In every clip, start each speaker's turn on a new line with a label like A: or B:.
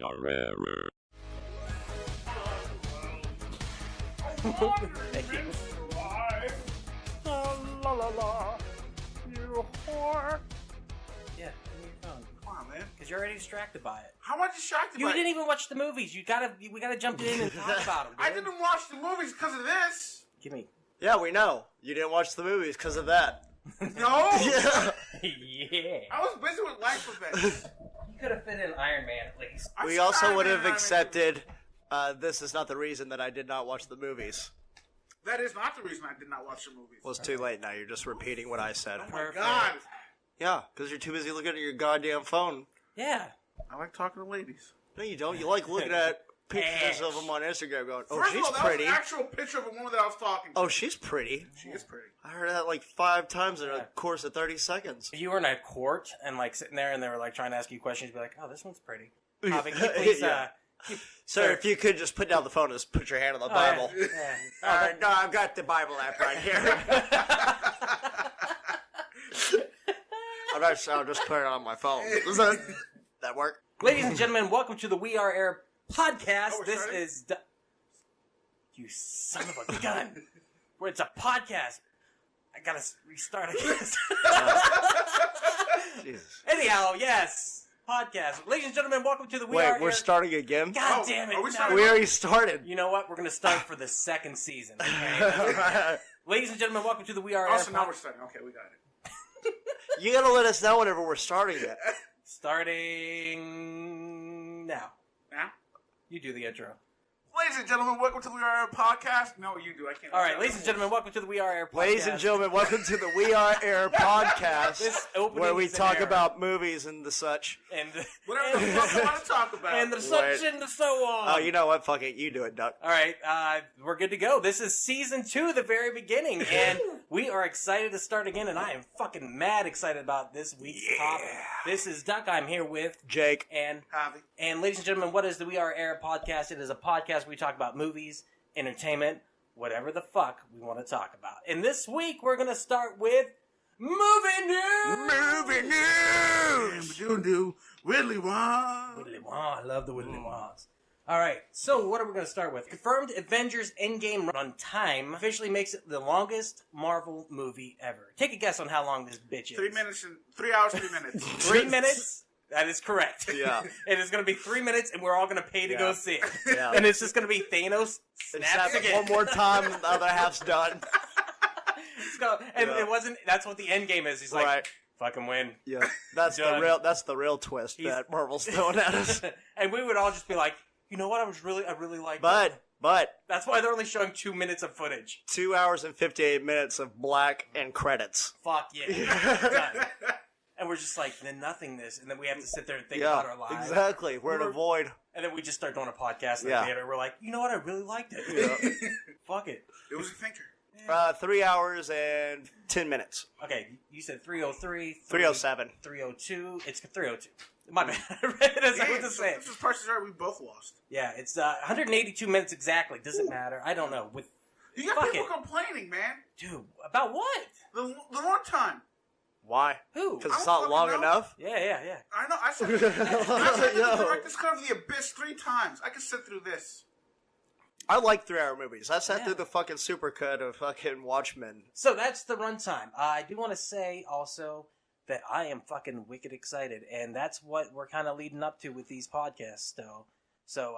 A: Forever.
B: La la la, you whore.
C: Yeah, give me your phone.
B: Come on, man.
C: Because you're already distracted by it.
B: How am I distracted
C: You
B: by
C: didn't even watch the movies. We gotta jump in and talk about them.
B: I didn't watch the movies because of this.
C: Give me.
D: Yeah, we know. You didn't watch the movies because of that.
B: No.
D: Yeah.
C: Yeah.
B: I was busy with life events.
C: You could have fit in Iron Man at least.
D: We also would have accepted this is not the reason that I did not watch the movies.
B: That is not the reason I did not watch the movies.
D: Well, it's too late now. You're just repeating what I said.
B: Oh my god.
D: Yeah, because you're too busy looking at your goddamn phone.
C: Yeah.
B: I like talking to ladies.
D: No, you don't. You like looking at pictures of them on Instagram going, oh,
B: First
D: she's
B: of all, that
D: pretty.
B: was an actual picture of a woman that I was talking to.
D: Oh, she's pretty.
B: She is pretty.
D: I heard that like 5 times in a course of 30 seconds.
C: If you were in a court and like sitting there and they were like trying to ask you questions, you'd be like, "Oh, this one's pretty." Javi, can you please,
D: Yeah. Sir, if you could just put down the phone and just put your hand on the Bible.
C: Yeah.
D: No, I've got the Bible app right here. I'll just put it on my phone. Does that work?
C: Ladies and gentlemen, welcome to the We Are Air podcast.
B: Oh, we're
C: This
B: starting?
C: is you son of a gun. Where it's a podcast. I gotta restart again.
D: Jesus.
C: Anyhow, yes. Podcast. Ladies and gentlemen, welcome to the We Are
D: Wait, we're
C: Air.
D: starting again?
C: God
B: Oh,
C: damn it.
B: are we
C: No.
B: starting?
D: We already started.
C: You know what? We're going to start for the second season. Okay? Ladies and gentlemen, welcome to the We Are Air
B: Also, now
C: podcast.
B: we're starting. Okay, we got it.
D: You gotta let us know whenever we're starting it.
C: Starting now.
B: Now?
C: You do the intro.
B: Ladies and gentlemen, welcome to the We Are Air podcast. No, you do. I can't.
C: All right, ladies and gentlemen, welcome to the We Are Air podcast.
D: Ladies and gentlemen, welcome to the We Are Air podcast,
C: This opening
D: where we
C: is an
D: talk
C: error.
D: about movies and the such.
C: And
B: Whatever the fuck I want to talk about.
C: and the such
D: Wait.
C: and the so on.
D: Oh, you know what? Fuck it. You do it, Duck.
C: All right, we're good to go. This is season 2, the very beginning, and we are excited to start again, and I am fucking mad excited about this week's topic. This is Duck. I'm here with
D: Jake.
C: and
B: Javi.
C: And ladies and gentlemen, what is the We Are Air podcast? It is a podcast where we talk about movies, entertainment, whatever the fuck we want to talk about. And this week, we're going to start with movie news!
D: Movie news!
B: Do Whitley Wong.
C: Whitley Wong. I love the Whitley Wongs. All right, so what are we going to start with? Confirmed Avengers Endgame runtime officially makes it the longest Marvel movie ever. Take a guess on how long this bitch is.
B: 3 minutes and 3 hours, 3 minutes.
C: 3 minutes? That is correct.
D: Yeah.
C: It is going to be 3 minutes, and we're all going to pay to go see it.
D: Yeah.
C: And it's just going to be Thanos snaps
D: Except
C: again.
D: one more time, the other half's done.
C: And
D: Yeah.
C: it wasn't. That's what the end game is. He's like,
D: Right.
C: fucking win.
D: Yeah. That's
C: Done.
D: the real twist that Marvel's throwing at us.
C: And we would all just be like, you know what? I really like.
D: But
C: That's why they're only showing 2 minutes of footage.
D: 2 hours and 58 minutes of black and credits.
C: Fuck yeah. Done. And we're just like the nothingness, and then we have to sit there and think about our lives.
D: exactly. We're in a void.
C: And then we just start doing a podcast in the
D: Yeah.
C: theater. We're like, you know what? I really liked it.
D: Yeah.
C: Fuck it.
B: It was a thinker.
D: 3 hours and 10 minutes.
C: Okay, you said 303.
D: 307.
C: 302. It's 302. My bad. That's not what to say.
B: This is Price is Right. We both lost.
C: Yeah, it's 182 minutes exactly. Doesn't matter. I don't know. With
B: You got
C: Fuck
B: people
C: it.
B: complaining, man.
C: dude, about what?
B: The long time.
D: Why?
C: Who?
D: Because it's
B: I don't
D: not long
B: fucking know.
D: enough?
C: Yeah.
B: I know. I said the
D: Yo.
B: director's cut of The Abyss 3 times. I can sit through this.
D: I like 3-hour movies. I sat
C: Yeah.
D: through the fucking supercut of fucking Watchmen.
C: So that's the runtime. I do want to say also that I am fucking wicked excited, and that's what we're kind of leading up to with these podcasts. So,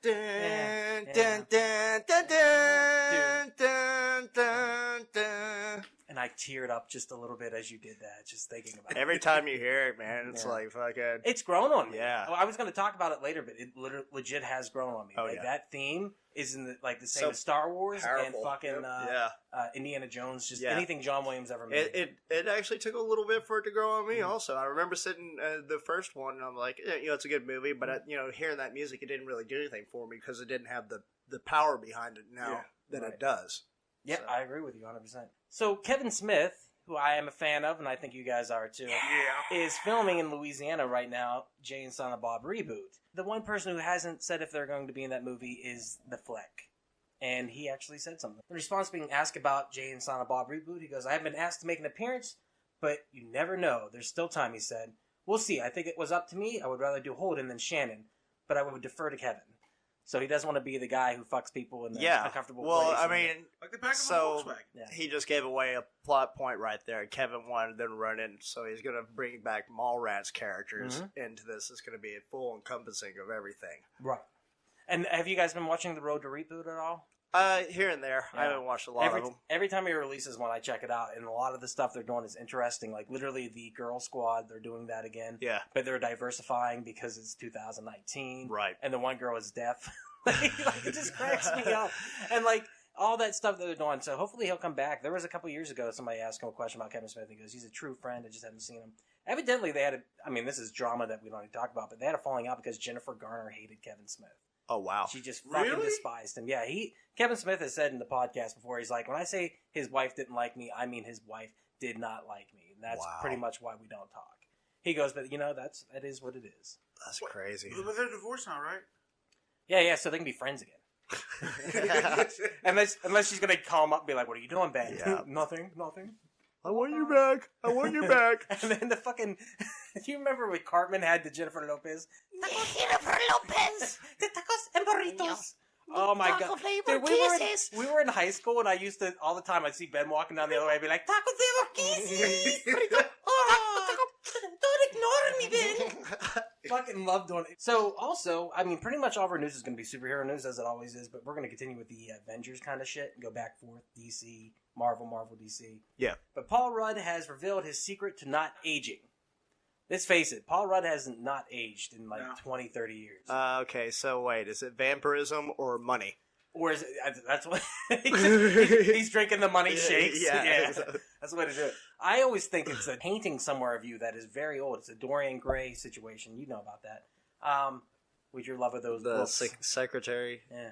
D: Dun,
C: Yeah.
D: dun, dun, dun, dun, dun, dun, dun.
C: and I teared up just a little bit as you did that, just thinking about it.
D: Every time you hear it, man, it's
C: Yeah.
D: like fucking...
C: It's grown on me.
D: Yeah.
C: Well, I was going to talk about it later, but it legit has grown on me.
D: Oh,
C: like,
D: yeah.
C: that theme is in the same
D: So
C: as Star Wars and
D: powerful.
C: fucking
D: Yeah.
C: Indiana Jones. Just
D: Yeah.
C: anything John Williams ever made.
D: It actually took a little bit for it to grow on me also. I remember sitting the first one and I'm like, it's a good movie, but hearing that music, it didn't really do anything for me because it didn't have the power behind it now that
C: Right.
D: it does.
C: Yeah,
D: So.
C: I agree with you 100%. So Kevin Smith, who I am a fan of, and I think you guys are too, is filming in Louisiana right now, Jay and Silent Bob reboot. The one person who hasn't said if they're going to be in that movie is the Fleck. And he actually said something. In response to being asked about Jay and Silent Bob reboot, he goes, I haven't been asked to make an appearance, but you never know. There's still time, he said. We'll see. I think it was up to me. I would rather do Holden than Shannon. but I would defer to Kevin. So he doesn't want to be the guy who fucks people in the uncomfortable
D: well,
C: place.
D: I mean,
B: like the back of a Volkswagen.
D: He just gave away a plot point right there. Kevin wanted them to run in, so he's going to bring back Mallrats characters into this. It's going to be a full encompassing of everything.
C: Right. And have you guys been watching The Road to Reboot at all?
D: Here and there. Yeah. I haven't watched a lot of them.
C: Every time he releases one, I check it out, and a lot of the stuff they're doing is interesting. Like, literally, the Girl Squad, they're doing that again.
D: Yeah.
C: But they're diversifying because it's 2019.
D: Right.
C: And the one girl is deaf. It just cracks me up. And, like, all that stuff that they're doing. So hopefully he'll come back. There was a couple years ago, somebody asked him a question about Kevin Smith. He goes, he's a true friend. I just haven't seen him. Evidently, they had this is drama that we don't need to talk about, but they had a falling out because Jennifer Garner hated Kevin Smith.
D: Oh, wow.
C: She just fucking despised him. Yeah, Kevin Smith has said in the podcast before, he's like, when I say his wife didn't like me, I mean his wife did not like me. And that's pretty much why we don't talk. He goes, but that is what it is.
D: That's crazy.
B: But they're divorced now, right?
C: Yeah, so they can be friends again. unless she's gonna call him up and be like, what are you doing, Ben? Yeah. Nothing.
D: I want you back.
C: And then the fucking... Do you remember when Cartman had the Jennifer Lopez?
A: Jennifer Lopez!
C: The tacos and burritos! Oh my god. Dude, we were in high school, and I used to, all the time, I'd see Ben walking down the other way, I'd be like, tacos de kisses! Don't ignore me, Ben! Fucking love doing it. So, also, pretty much all of our news is going to be superhero news, as it always is, but we're going to continue with the Avengers kind of shit and go back forth. DC, Marvel, DC.
D: Yeah.
C: But Paul Rudd has revealed his secret to not aging. Let's face it, Paul Rudd hasn't not aged in 20, 30 years.
D: Okay, so wait, is it vampirism or money?
C: Or is it, that's what, he's drinking the money shakes?
D: Yeah.
C: That's the way to do it. I always think it's a painting somewhere of you that is very old. It's a Dorian Gray situation. You know about that. With your love of those books.
D: Secretary.
C: Yeah.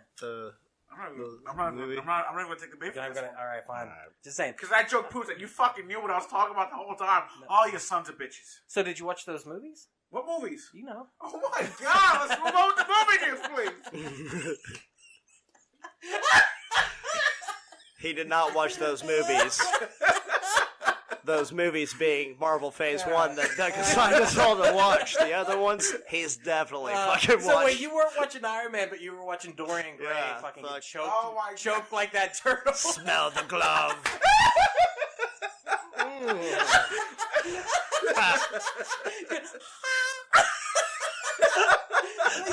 B: I'm not even going to take the bait for this one.
C: All right, fine. Just saying.
B: Because that joke proves that you fucking knew what I was talking about the whole time. No. All you sons of bitches.
C: So did you watch those movies?
B: What movies?
C: You know.
B: Oh my god, let's move on with the movie news, please.
D: He did not watch those movies. Those movies being Marvel Phase 1 that Doug assigned us all to watch. The other ones, he's definitely fucking watched.
C: So wait, you weren't watching Iron Man, but you were watching Dorian Gray fucking get choked like that turtle.
D: Smell the glove.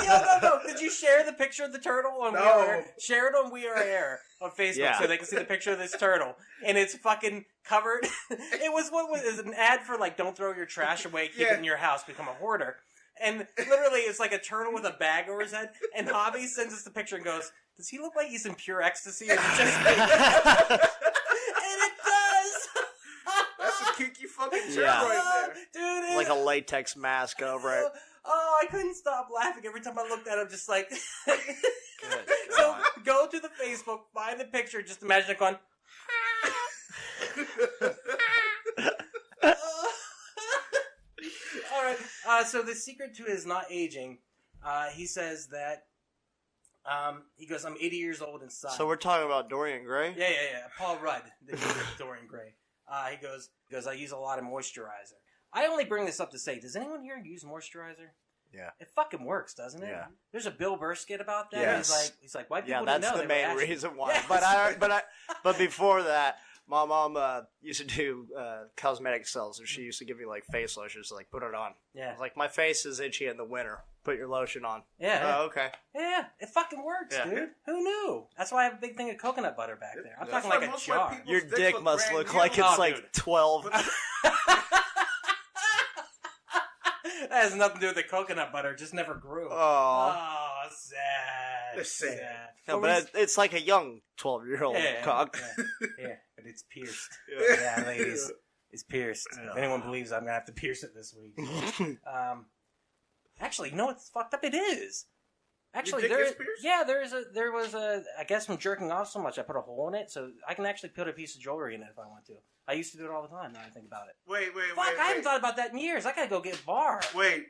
C: No. Did you share the picture of the turtle on We Are Air? Share it on We Are Air on Facebook so they can see the picture of this turtle. And it's fucking covered. It was an ad for don't throw your trash away, keep it in your house, become a hoarder. And literally it's like a turtle with a bag over his head. And Javi sends us the picture and goes, does he look like he's in pure ecstasy? Or is it just and it does!
B: That's a kinky fucking turtle right there.
C: Dude,
D: like a latex mask over it.
C: Oh, I couldn't stop laughing every time I looked at him, just like...
D: Good
C: So, go to the Facebook, find the picture, just imagine it going... Alright, so the secret to his not aging, he says that... he goes, I'm 80 years old inside.
D: So we're talking about Dorian Gray?
C: Yeah. Paul Rudd, the Dorian Gray. He goes, I use a lot of moisturizer. I only bring this up to say, does anyone here use moisturizer?
D: Yeah.
C: It fucking works, doesn't it?
D: Yeah.
C: There's a Bill Burr skit about that.
D: Yes.
C: He's like, white people
D: Yeah,
C: didn't
D: that's
C: know
D: the
C: they were
D: main
C: actually...
D: reason why.
C: Yes.
D: But before that, my mom used to do cosmetic sales, and she used to give me face lotions, put it on.
C: Yeah.
D: I was my face is itchy in the winter. Put your lotion on.
C: Yeah.
D: Oh, okay.
C: Yeah, it fucking works, dude. Who knew? That's why I have a big thing of coconut butter back there. I'm talking like a jar.
D: Your dick must look like it's 12.
C: That has nothing to do with the coconut butter. It just never grew.
D: Oh,
C: sad. Sad.
D: No, but it's like a young 12-year-old cock.
C: Yeah, but it's pierced. Yeah, ladies. It's pierced. If anyone believes I'm going to have to pierce it this week. Actually, no, it's fucked up. It is. Actually, there was a, I guess from jerking off so much, I put a hole in it, so I can actually put a piece of jewelry in it if I want to. I used to do it all the time, now I think about it.
B: Wait.
C: I haven't thought about that in years. I gotta go get bar.
B: Wait.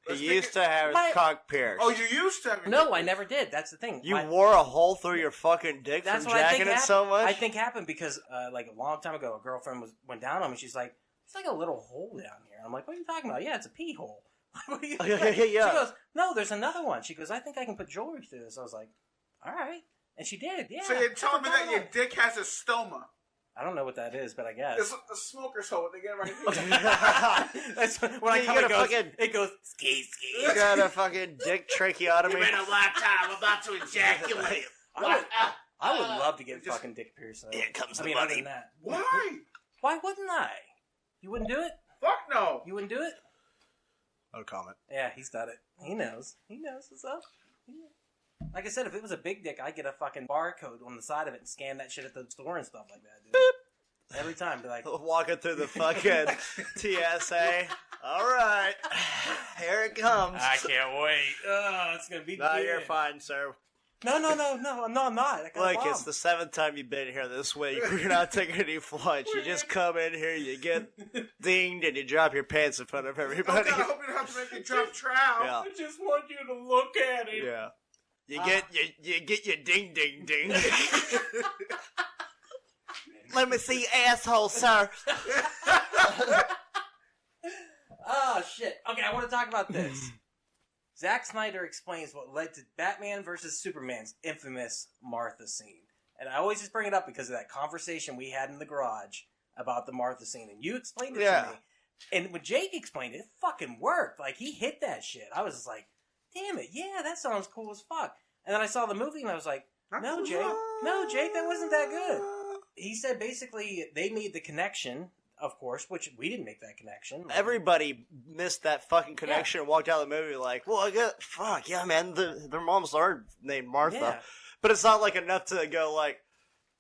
D: He used to have his cock pierced.
B: Oh, you used to have it?
C: No, I never did. That's the thing.
D: You wore a hole through your fucking dick from jacking it so much?
C: I think happened because, a long time ago, a girlfriend went down on me. She's like, it's like a little hole down here. I'm like, what are you talking about? Yeah, it's a pee hole. What do you
D: Yeah.
C: She goes, no, there's another one. She goes, I think I can put jewelry through this. I was like, all right. And she did, yeah.
B: So you're telling me that your dick has a stoma?
C: I don't know what that is, but I guess.
B: It's a smoker's hole. They get right here.
C: That's when I come, it goes, ski, ski.
D: You got a fucking dick tracheotomy.
B: You've been a lifetime about to ejaculate.
C: I would love to get fucking dick pierced. Though.
D: Here comes the
C: other
D: money.
C: than that.
B: Why?
C: Why wouldn't I? You wouldn't do it?
B: Fuck no.
C: You wouldn't do it?
D: No comment.
C: Yeah, he's got it. He knows. He knows what's up. Like I said, if it was a big dick, I'd get a fucking barcode on the side of it and scan that shit at the store and stuff like that, dude. Boop. Every time, be like...
D: Walking through the fucking TSA. All right. Here it comes.
C: I can't wait. Oh, it's going to be
D: No,
C: good.
D: you're fine, sir.
C: No, I'm not. I got a
D: Look,
C: bomb.
D: it's the 7th time you've been here this week. We're not taking any flights. You just come in here, you get dinged, and you drop your pants in front of everybody.
B: Oh, God, I hope you don't have to make me drop trout.
D: Yeah.
C: I just want you to look at it.
D: Yeah. You get your ding ding ding. Let me see your asshole, sir.
C: Oh, shit. Okay, I want to talk about this. Zack Snyder explains what led to Batman vs. Superman's infamous Martha scene. And I always just bring it up because of that conversation we had in the garage about the Martha scene. And you explained it to me. And when Jake explained it, it fucking worked. Like, he hit that shit. I was just like, damn it, yeah, that sounds cool as fuck. And then I saw the movie and I was like, no, Jake, that wasn't that good. He said basically they made the connection, of course, which we didn't make that connection.
D: Everybody missed that fucking connection and walked out of the movie like, well, fuck, yeah, man, their moms are named Martha.
C: Yeah.
D: But it's not like enough to go like,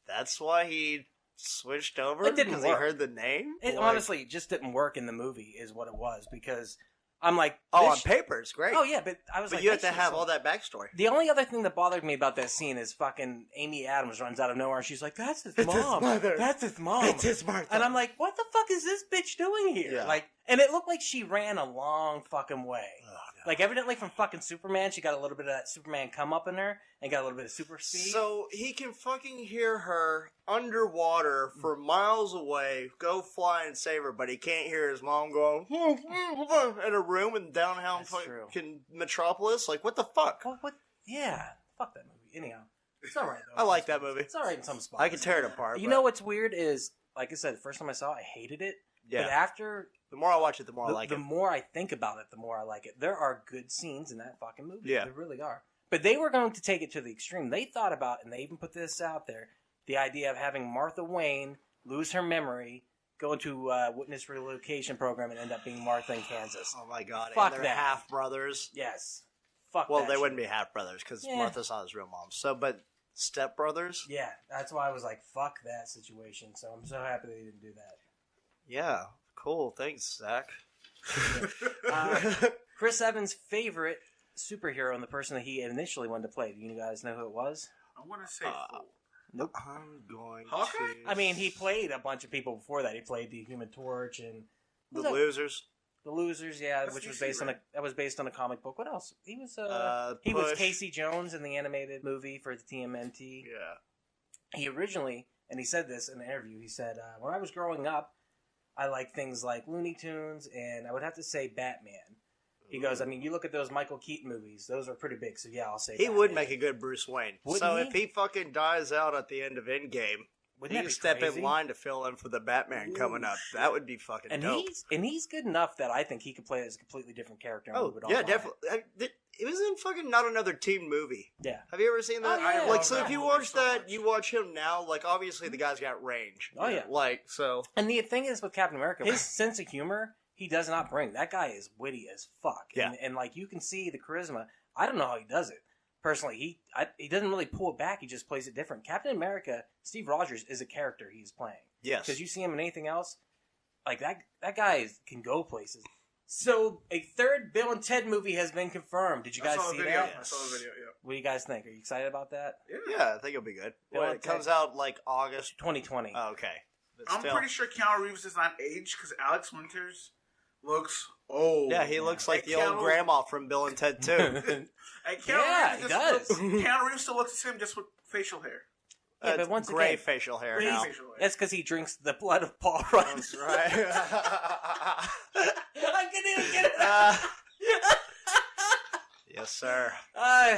D: that's why he switched over?
C: It didn't
D: because
C: work.
D: he heard the name?
C: It
D: Like-
C: honestly just didn't work in the movie is what it was because I'm like...
D: Oh,
C: this
D: on paper, it's great.
C: Oh, yeah, but I was
D: But
C: like...
D: you have
C: that
D: to
C: shit's
D: have
C: so-
D: all that backstory.
C: The only other thing that bothered me about that scene is fucking Amy Adams runs out of nowhere and she's like, that's his
D: It's his
C: mom.
D: mother.
C: That's his mom.
D: It's his Martha.
C: And I'm like, what the fuck is this bitch doing here?
D: Yeah.
C: Like, and it looked like she ran a long fucking way.
D: Oh, God.
C: Like, evidently from fucking Superman, she got a little bit of that Superman come up in her and got a little bit of super speed.
D: So he can fucking hear her underwater for miles away, go fly and save her, but he can't hear his mom going in a room in downtown
C: That's true.
D: fucking Metropolis. Like, what the fuck?
C: What? Yeah. Fuck that movie. Anyhow. It's alright, though.
D: I like that movie.
C: It's alright in some spots.
D: I can tear it apart.
C: You
D: but
C: know what's weird is, like I said, the first time I saw it, I hated it.
D: Yeah.
C: But after...
D: The more I watch it, the more I like
C: the
D: it.
C: more I think about it, the more I like it. There are good scenes in that fucking movie.
D: Yeah.
C: There really are. But they were going to take it to the extreme. They thought about, and they even put this out there, the idea of having Martha Wayne lose her memory, go into a witness relocation program, and end up being Martha in Kansas.
D: Oh my god.
C: Fuck
D: and they're
C: that.
D: half brothers.
C: Yes. Fuck
D: Well,
C: that
D: they
C: shit.
D: wouldn't be half brothers because
C: Yeah.
D: Martha's not his real mom. So, but step brothers?
C: Yeah, that's why I was like, fuck that situation. So I'm so happy they didn't do that.
D: Yeah. Cool. Thanks, Zach.
C: Chris Evans' favorite superhero and the person that he initially wanted to play. Do you guys know who it was?
B: I want to say Thor.
C: Nope.
D: I'm going
B: Hawkeye?
D: to.
C: I mean, he played a bunch of people before that. He played the Human Torch and
D: The
C: who's that?
D: Losers.
C: The Losers, yeah,
B: That's
C: which was
B: DC,
C: based on
B: right?
C: that was based on a comic book. What else? He was he was
D: Push.
C: Casey Jones in the animated movie for the TMNT.
D: Yeah.
C: He originally, and he said this in an interview. He said, "When I was growing up, I liked things like Looney Tunes, and I would have to say Batman." He goes, "I mean, you look at those Michael Keaton movies; those are pretty big. So yeah, I'll say
D: He
C: Batman.
D: would make a good Bruce Wayne.
C: Wouldn't
D: So
C: he?
D: if he fucking dies out at the end of Endgame,
C: Wouldn't
D: he
C: that
D: can
C: be
D: step
C: crazy?
D: in line to fill in for the Batman coming up. That would be fucking
C: And
D: dope.
C: he's good enough that I think he could play as a completely different character. And
D: Oh,
C: move it all
D: yeah,
C: on.
D: definitely. It was in fucking Not Another Teen movie.
C: Yeah.
D: Have you ever seen that?
C: Oh, yeah.
D: Like,
B: love
D: so
B: that
D: if you
B: movie
D: watch
B: so
D: that,
B: much.
D: you watch him now, like, obviously the guy's got range.
C: Oh, yeah.
D: Like, so.
C: And the thing is with Captain America, his sense of humor, he does not bring. That guy is witty as fuck.
D: Yeah.
C: And like, you can see the charisma. I don't know how he does it. Personally, he doesn't really pull it back. He just plays it different. Captain America, Steve Rogers, is a character he's playing.
D: Yes.
C: Because you see him in anything else, like, that guy can go places. So, a third Bill and Ted movie has been confirmed. Did you guys
B: I saw
C: see
B: the video.
C: that?
B: I saw the video, yeah.
C: What do you guys think? Are you excited about that?
D: Yeah, I think it'll be good.
C: Bill
D: Well,
C: and
D: it comes
C: Ted.
D: out, like, August.
C: 2020.
D: Oh, okay. But
B: I'm
D: still.
B: pretty sure Keanu Reeves is not aged because Alex Winters looks old.
D: Yeah, he looks like
B: Hey,
D: the old
B: Keanu-
D: grandma from Bill and Ted 2.
B: And Keanu
C: Yeah,
B: Reeves
C: he
B: just
C: does.
B: Keanu Reeves still looks the same, just with facial hair.
C: Yeah, but
D: It's
C: once
D: gray
C: again-
D: facial hair
B: Gray
D: now.
B: facial hair.
C: That's because he drinks the blood of Paul Rudd.
D: That's right.
C: I couldn't even get it out.
D: Yes, sir.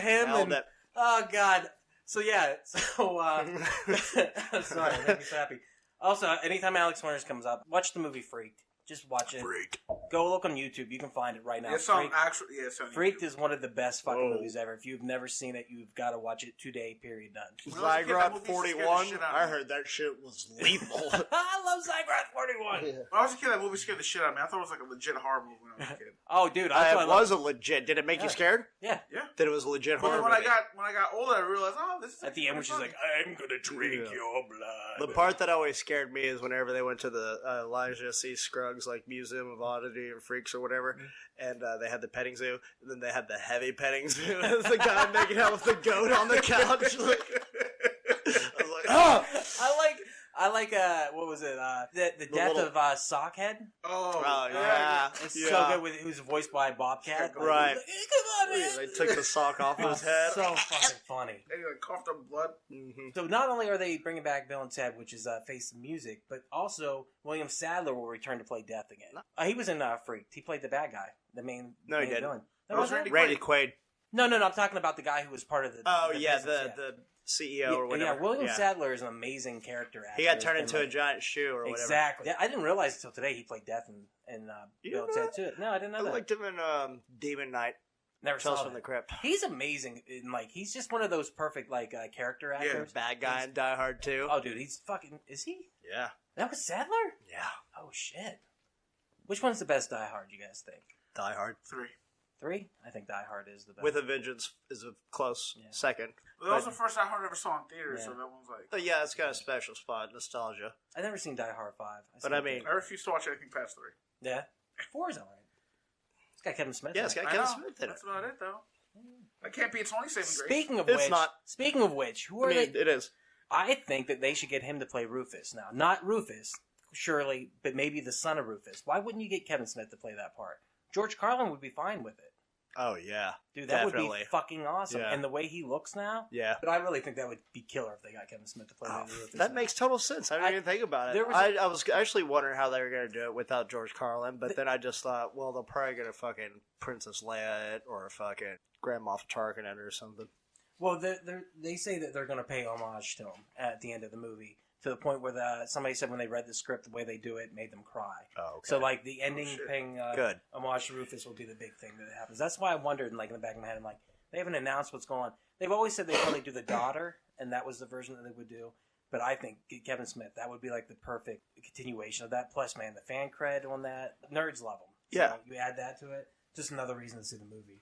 C: Him
D: Nailed
C: and
D: it.
C: oh god. So yeah. So sorry, that makes me so happy. Also, anytime Alex Winters comes up, watch the movie Freaked. Just watch it.
D: Freak.
C: Go look on YouTube. You can find it right now.
B: It's on actual. Yeah, it's on
C: Freaked
B: YouTube.
C: is one of the best fucking movies ever. If you've never seen it, you've got to watch it today. Period. Done.
B: When I was a kid, that
D: Zygroth
B: movie scared the
D: 41.
B: shit out of
D: I
B: me.
D: heard that shit was lethal.
C: I love Sidequest 41.
D: Yeah.
B: When I was a kid, that movie scared the shit out of me. I thought it was like a legit horror movie when I was a kid.
C: Oh, dude,
D: It was a legit. Did it make you
C: Yeah.
D: scared?
C: Yeah.
B: Yeah.
D: That it was a legit
B: But
D: horror
B: then when
D: movie.
B: I got older, I realized, oh, this is
C: At the end, when she's like, "I'm gonna drink
D: Yeah.
C: your blood."
D: The part that always scared me is whenever they went to the Elijah C. Scruggs like Museum of Oddity and Freaks or whatever, and they had the petting zoo, and then they had the heavy petting zoo as the guy making out with the goat on the couch. Like, I was like, oh,
C: I like what was it? The death
D: little-
C: of Sockhead.
B: oh,
D: yeah.
C: It's
D: Yeah.
C: so good. Who's voiced by Bobcat.
D: Right.
C: Like, hey, come on, man.
D: They took the sock off his head.
C: So fucking funny.
B: And he like coughed up blood.
D: Mm-hmm.
C: So not only are they bringing back Bill and Ted, which is Face of Music, but also William Sadler will return to play Death again. He was in Freaked. He played the bad guy, the main.
D: No, he
C: main
D: didn't.
C: villain.
B: That
C: No,
B: was
C: wasn't it?
B: Randy
D: Randy Quaid.
C: No. I'm talking about the guy who was part of the.
D: Oh,
C: the
D: yeah,
C: business,
D: the CEO or whatever.
C: Yeah, William Sadler is an amazing character actor.
D: He got turned
C: And,
D: into a giant shoe or whatever.
C: Exactly. Yeah, I didn't realize until today he played Death in
D: You
C: Bill and
D: didn't
C: Ted
D: know
C: too. No, I didn't know
D: I
C: that.
D: liked him in Demon Knight.
C: Never
D: Tales
C: saw
D: from
C: that.
D: the Crypt.
C: He's amazing. He's just one of those perfect character actors.
D: Bad guy in Die Hard 2.
C: Oh, dude, he's fucking. Is he?
D: Yeah.
C: That was Sadler?
D: Yeah.
C: Oh shit. Which one's the best Die Hard? You guys think?
D: Die Hard.
B: 3.
C: 3? I think Die Hard is the best.
D: With a Vengeance is a close second.
B: Well, that was the first I ever saw in theaters,
C: Yeah.
B: so that one's like.
D: Yeah, it's got a special spot, nostalgia.
C: I've never seen Die Hard 5.
D: But I mean,
B: I refuse to watch anything past 3.
C: yeah, 4 is alright. It's got Kevin Smith.
D: yeah,
C: in
D: it's
C: it.
D: got
B: I
D: Kevin
B: know.
D: Smith in it.
B: That's about it, though. That can't be its only saving grace.
C: Speaking of which, who are
D: I mean,
C: they?
D: it is.
C: I think that they should get him to play Rufus now. Not Rufus, surely, but maybe the son of Rufus. Why wouldn't you get Kevin Smith to play that part? George Carlin would be fine with it.
D: Oh, yeah.
C: Dude, that would
D: Definitely.
C: be fucking awesome.
D: Yeah.
C: And the way he looks now.
D: Yeah.
C: But I really think that would be killer if they got Kevin Smith to play Rufus.
D: That
C: now.
D: makes total sense. I didn't even think about
C: there
D: it.
C: was
D: I was actually wondering how they were going to do it without George Carlin, but then I just thought, well, they're probably going to fucking Princess Leia it or fucking Grand Moff Tarkin it or something.
C: Well, they say that they're going to pay homage to him at the end of the movie, to the point where somebody said when they read the script, the way they do it made them cry.
D: Oh, okay.
C: So, like, the ending
B: shit.
C: paying
D: Good.
C: homage to Rufus will be the big thing that happens. That's why I wondered, like, in the back of my head, I'm like, they haven't announced what's going on. They've always said they'd probably do the daughter, and that was the version that they would do. But I think Kevin Smith, that would be, like, the perfect continuation of that. Plus, man, the fan cred on that. Nerds love him. So
D: Yeah.
C: you add that to it. Just another reason to see the movie.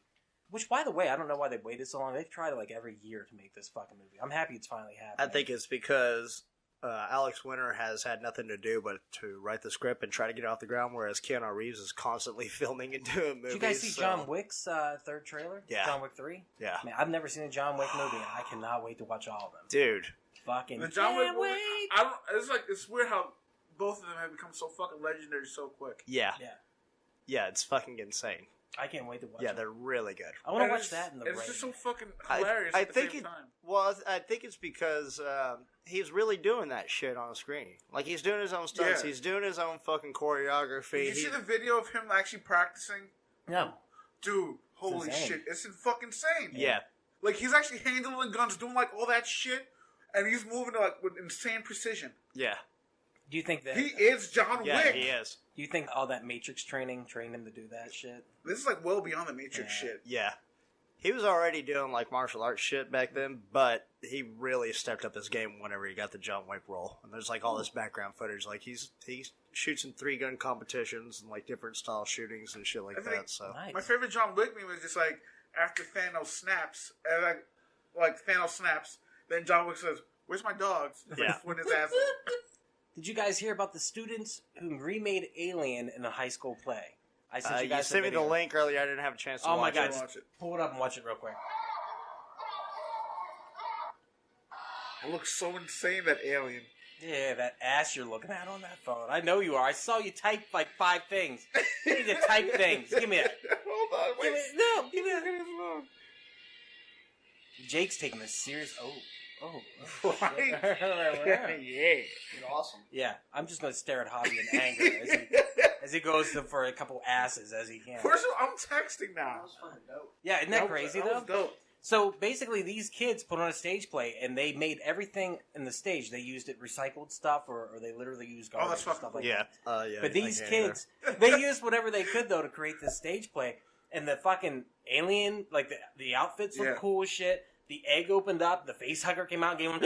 C: Which, by the way, I don't know why they waited so long. They've tried like every year to make this fucking movie. I'm happy it's finally happening.
D: I think it's because Alex Winter has had nothing to do but to write the script and try to get it off the ground, whereas Keanu Reeves is constantly filming and doing movies.
C: Did you guys see John Wick's third trailer?
D: Yeah.
C: John Wick 3?
D: Yeah.
C: Man, I've never seen a John Wick movie, and I cannot wait to watch all of them.
D: Dude.
C: Fucking
B: The John Wick
C: can't
B: movie,
C: wait.
B: I don't. It's weird how both of them have become so fucking legendary so quick.
D: Yeah.
C: Yeah.
D: Yeah, it's fucking insane.
C: I can't wait to watch
D: Yeah,
C: it.
D: they're really good.
C: I want to
B: And
C: watch
B: it's-
C: that in the
B: It's
C: rain.
B: just so fucking hilarious
D: I
B: at the
D: think
B: same
D: it,
B: time.
D: well, I think it's because he's really doing that shit on the screen. Like, he's doing his own stunts.
B: Yeah.
D: He's doing his own fucking choreography.
B: Did you see the video of him actually practicing?
C: No.
B: Dude, holy
C: insane.
B: shit. It's fucking insane.
D: Yeah.
B: Like, he's actually handling guns, doing, like, all that shit, and he's moving, like, with insane precision.
D: Yeah.
C: Do you think that?
B: He is John
D: Yeah,
B: Wick.
D: he is.
C: Do you think all that Matrix training trained him to do that shit?
B: This is, like, well beyond the Matrix
C: Yeah.
B: shit.
D: Yeah. He was already doing, like, martial arts shit back then, but he really stepped up his game whenever he got the John Wick role. And there's, like, all this background footage. Like, he shoots in 3-gun competitions and, like, different style shootings and shit like
B: I think-
D: that, so.
C: Nice.
B: My favorite John Wick meme was just, like, after Thanos snaps, and, like Thanos snaps, then John Wick says, "Where's my dogs?"
D: Yeah.
B: When his ass.
C: Did you guys hear about the students who remade Alien in a high school play? I sent you
D: You
C: guys
D: sent me the
C: video.
D: link earlier. I didn't have a chance to
C: Oh my
D: watch
C: god!
D: it.
B: Watch it.
C: Pull it up and watch it real quick.
B: It looks so insane, that alien.
C: Yeah, that ass you're looking at on that phone. I know you are. I saw you type like 5 things. You need to type things. Give me it.
B: Hold on,
C: Give
B: wait.
C: me no. Give me
B: Look
C: it.
B: at his phone.
C: Jake's taking this serious. Oh.
B: Right?
C: yeah.
B: Yeah.
D: Awesome.
C: Yeah, I'm just gonna stare at Javi in anger as he goes for a couple asses as he can.
B: First of all, I'm texting now.
C: Yeah, isn't that crazy
B: that
C: though?
B: was dope.
C: So basically, these kids put on a stage play, and they made everything in the stage. They used it recycled stuff, or they literally used garbage and stuff like that.
D: Yeah.
C: But these kids, they used whatever they could though to create this stage play. And the fucking alien, like the outfits look cool as shit. The egg opened up, the face hugger came out, and gave him,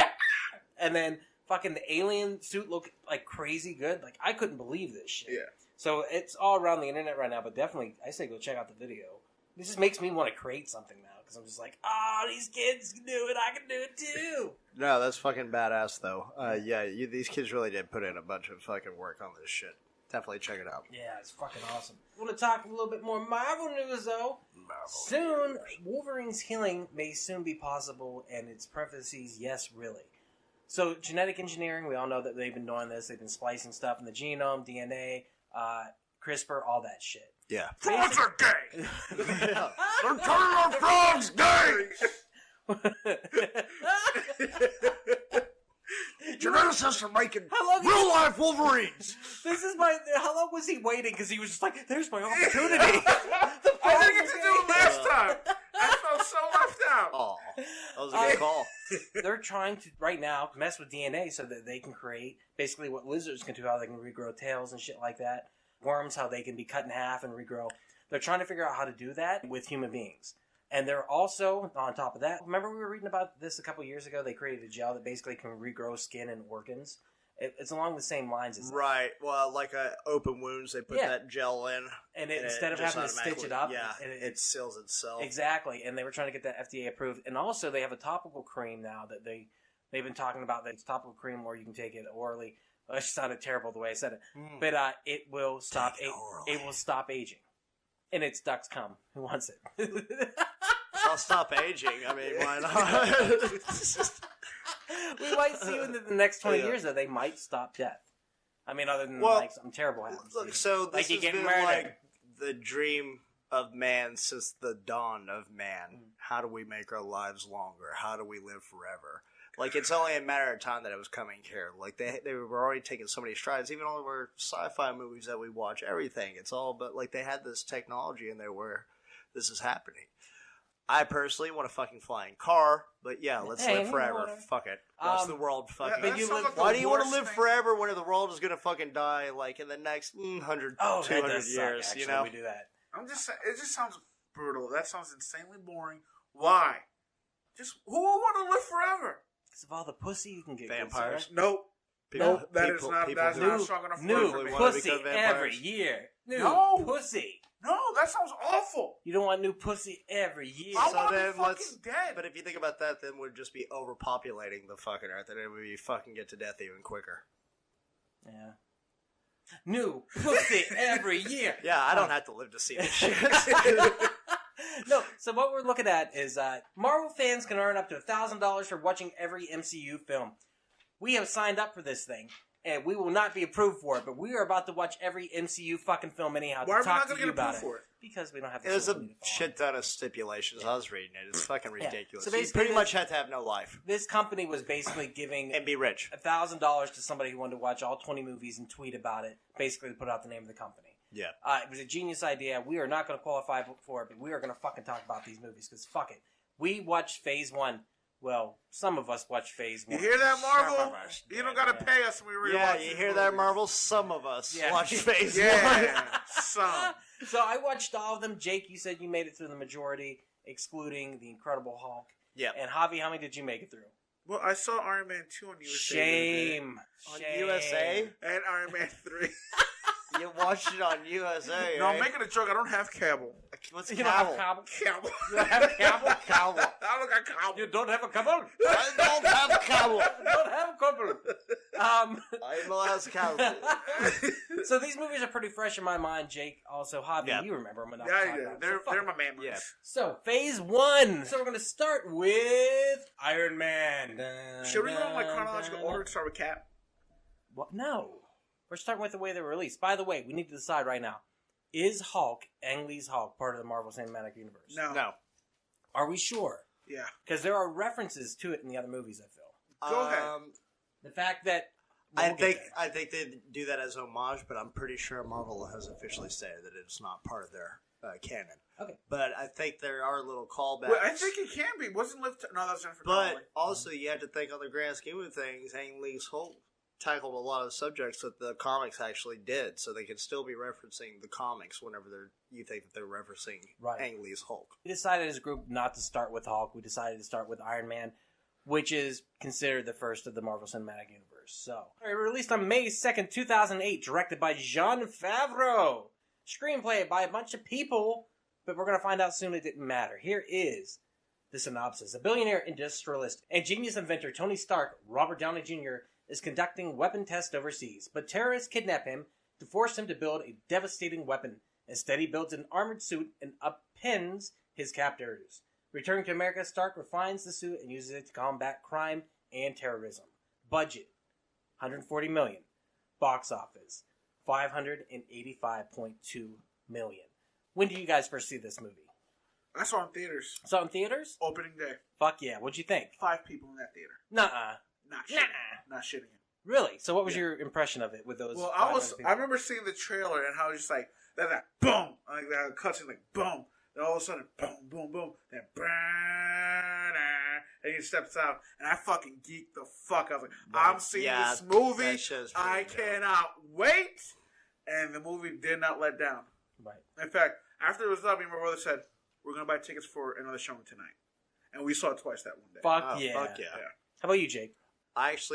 C: and then fucking the alien suit looked like crazy good. Like I couldn't believe this shit.
B: Yeah.
C: So it's all around the internet right now, but definitely I say go check out the video. This just makes me want to create something now because I'm just like, these kids can do it, I can do it too.
D: No, that's fucking badass though. These kids really did put in a bunch of fucking work on this shit. Definitely check it out.
C: Yeah, it's fucking awesome. I want to talk a little bit more Marvel news, though. Soon, Wolverine's healing may soon be possible, and it's parentheses, yes, really. So, genetic engineering, we all know that they've been doing this. They've been splicing stuff in the genome, DNA, CRISPR, all that shit.
D: Yeah.
B: Frogs are gay!
D: Yeah.
B: They're turning our frogs gay! Geneticists are making real-life Wolverines!
C: This is how long was he waiting? Because he was just like, there's my opportunity.
B: I didn't get to do it last time. I felt so left out.
D: Oh, that was a good call.
C: They're trying to, right now, mess with DNA so that they can create basically what lizards can do, how they can regrow tails and shit like that. Worms, how they can be cut in half and regrow. They're trying to figure out how to do that with human beings. And they're also, on top of that, remember we were reading about this a couple years ago? They created a gel that basically can regrow skin and organs. It's along the same lines as that.
D: Right. Well, like open wounds, they put that gel in.
C: And instead of having to stitch it up,
D: it seals itself.
C: Exactly. And they were trying to get that FDA approved. And also, they have a topical cream now that they've been talking about. It's topical cream where you can take it orally. Well, it sounded terrible the way I said it. But it will stop it will stop aging. And it's ducks cum. Who wants it?
D: I'll stop aging. I mean, why not?
C: We might see within the next 20 years that they might stop death. I mean, other than something terrible happens.
D: Look, so this
C: like
D: has been like the dream of man since the dawn of man. How do we make our lives longer? How do we live forever? Like, it's only a matter of time that it was coming here. Like, they were already taking so many strides. Even all of our sci-fi movies that we watch, everything. It's all, but, like, they had this technology in there where this is happening. I personally want a fucking flying car, but yeah, let's live forever. Fuck it. Watch the world fucking... Why do you want to live forever when the world is going to fucking die, like, in the next 100, 200 years,
C: suck,
D: you know?
C: We do that.
B: I'm just saying, it just sounds brutal. That sounds insanely boring. Why? Just, who will want to live forever?
C: Because of all the pussy you can get.
D: Vampires.
B: Nope. That is not strong enough
C: new
B: for me.
C: Pussy every year. Pussy.
B: No, that sounds awful.
C: You don't want new pussy every year.
B: I want to be fucking dead.
D: But if you think about that, then we'd just be overpopulating the fucking earth, and it would be fucking get to death even quicker.
C: Yeah. New pussy every year.
D: Yeah, I don't have to live to see this shit.
C: No, so what we're looking at is Marvel fans can earn up to $1,000 for watching every MCU film. We have signed up for this thing, and we will not be approved for it, but we are about to watch every MCU fucking film anyhow.
B: Why are
C: we
B: not going to get approved for it?
C: Because we don't have the
D: There's a shit ton of stipulations. I was reading it. It's fucking ridiculous.
C: So
D: you pretty much have to have no life.
C: This company was basically giving...
D: and be rich.
C: $1,000 to somebody who wanted to watch all 20 movies and tweet about it, basically to put out the name of the company.
D: Yeah.
C: It was a genius idea. We are not going to qualify for it, but we are going to fucking talk about these movies, because fuck it. We watched Phase 1. Well, some of us watched Phase 1.
B: You hear that, Marvel? You don't got to pay us when we rewatch
D: you hear that, Marvel? Some of us watched Phase 1.
B: Some.
C: So I watched all of them. Jake, you said you made it through the majority, excluding the Incredible Hulk.
D: Yeah.
C: And Javi, how many did you make it through?
B: Well, I saw Iron Man 2 on USA.
C: Shame.
D: On USA?
B: And Iron Man 3.
D: You watched it on USA,
B: No, I'm making a joke. I don't have cable.
D: What's
C: you don't have
B: cable?
C: You don't have cable?
D: Cable.
B: I don't got cable.
C: You don't have a cable?
D: I don't have cable.
C: You don't have a cable.
D: I'm the last cable.
C: So these movies are pretty fresh in my mind, Jake. Also, Javi, you remember them enough.
B: They're my memories.
D: Yeah.
C: So, Phase 1. So we're going to start with Iron Man.
B: Should we go in chronological order to start with Cap?
C: What? No. We're starting with the way they were released. By the way, we need to decide right now. Is Hulk, Ang Lee's Hulk, part of the Marvel Cinematic Universe?
B: No.
C: Are we sure?
B: Yeah.
C: Because there are references to it in the other movies, I feel.
B: Go ahead.
C: The fact that We'll get
D: I think they do that as homage, but I'm pretty sure Marvel has officially stated that it's not part of their canon.
C: Okay.
D: But I think there are little callbacks.
B: Well, I think it can be. Wasn't Liv? No, that's Jennifer
D: But
B: Connelly.
D: also, you have to think on the grand scheme of things, Ang Lee's Hulk tackled a lot of subjects that the comics actually did, so they can still be referencing the comics whenever you think that they're referencing Ang Lee's Hulk.
C: We decided as a group not to start with Hulk. We decided to start with Iron Man, which is considered the first of the Marvel Cinematic Universe. So, it released on May 2nd, 2008, directed by Jon Favreau. Screenplay by a bunch of people, but we're going to find out soon it didn't matter. Here is the synopsis. A billionaire industrialist and genius inventor Tony Stark, Robert Downey Jr., is conducting weapon tests overseas, but terrorists kidnap him to force him to build a devastating weapon. Instead, he builds an armored suit and uppins his captors. Returning to America, Stark refines the suit and uses it to combat crime and terrorism. Budget, $140 million. Box office, $585.2 million. When did you guys first see this movie?
B: I saw it in theaters.
C: Saw it in theaters?
B: Opening day.
C: Fuck yeah. What'd you think?
B: 5 people in that theater.
C: Nuh-uh.
B: Not shitting. Not shitting it.
C: Really? So what was your impression of it with those?
B: Well, I remember seeing the trailer and how it was just like that boom, like that cutscene, like boom. Then all of a sudden, boom, boom, boom. Then and he steps out, and I fucking geeked the fuck out. I was like, I'm seeing this movie. I cannot wait. And the movie did not let down.
C: Right.
B: In fact, after it was done, me and my brother said, "We're gonna buy tickets for another showing tonight," and we saw it twice that one day.
C: Fuck yeah. How about you, Jake?
D: I was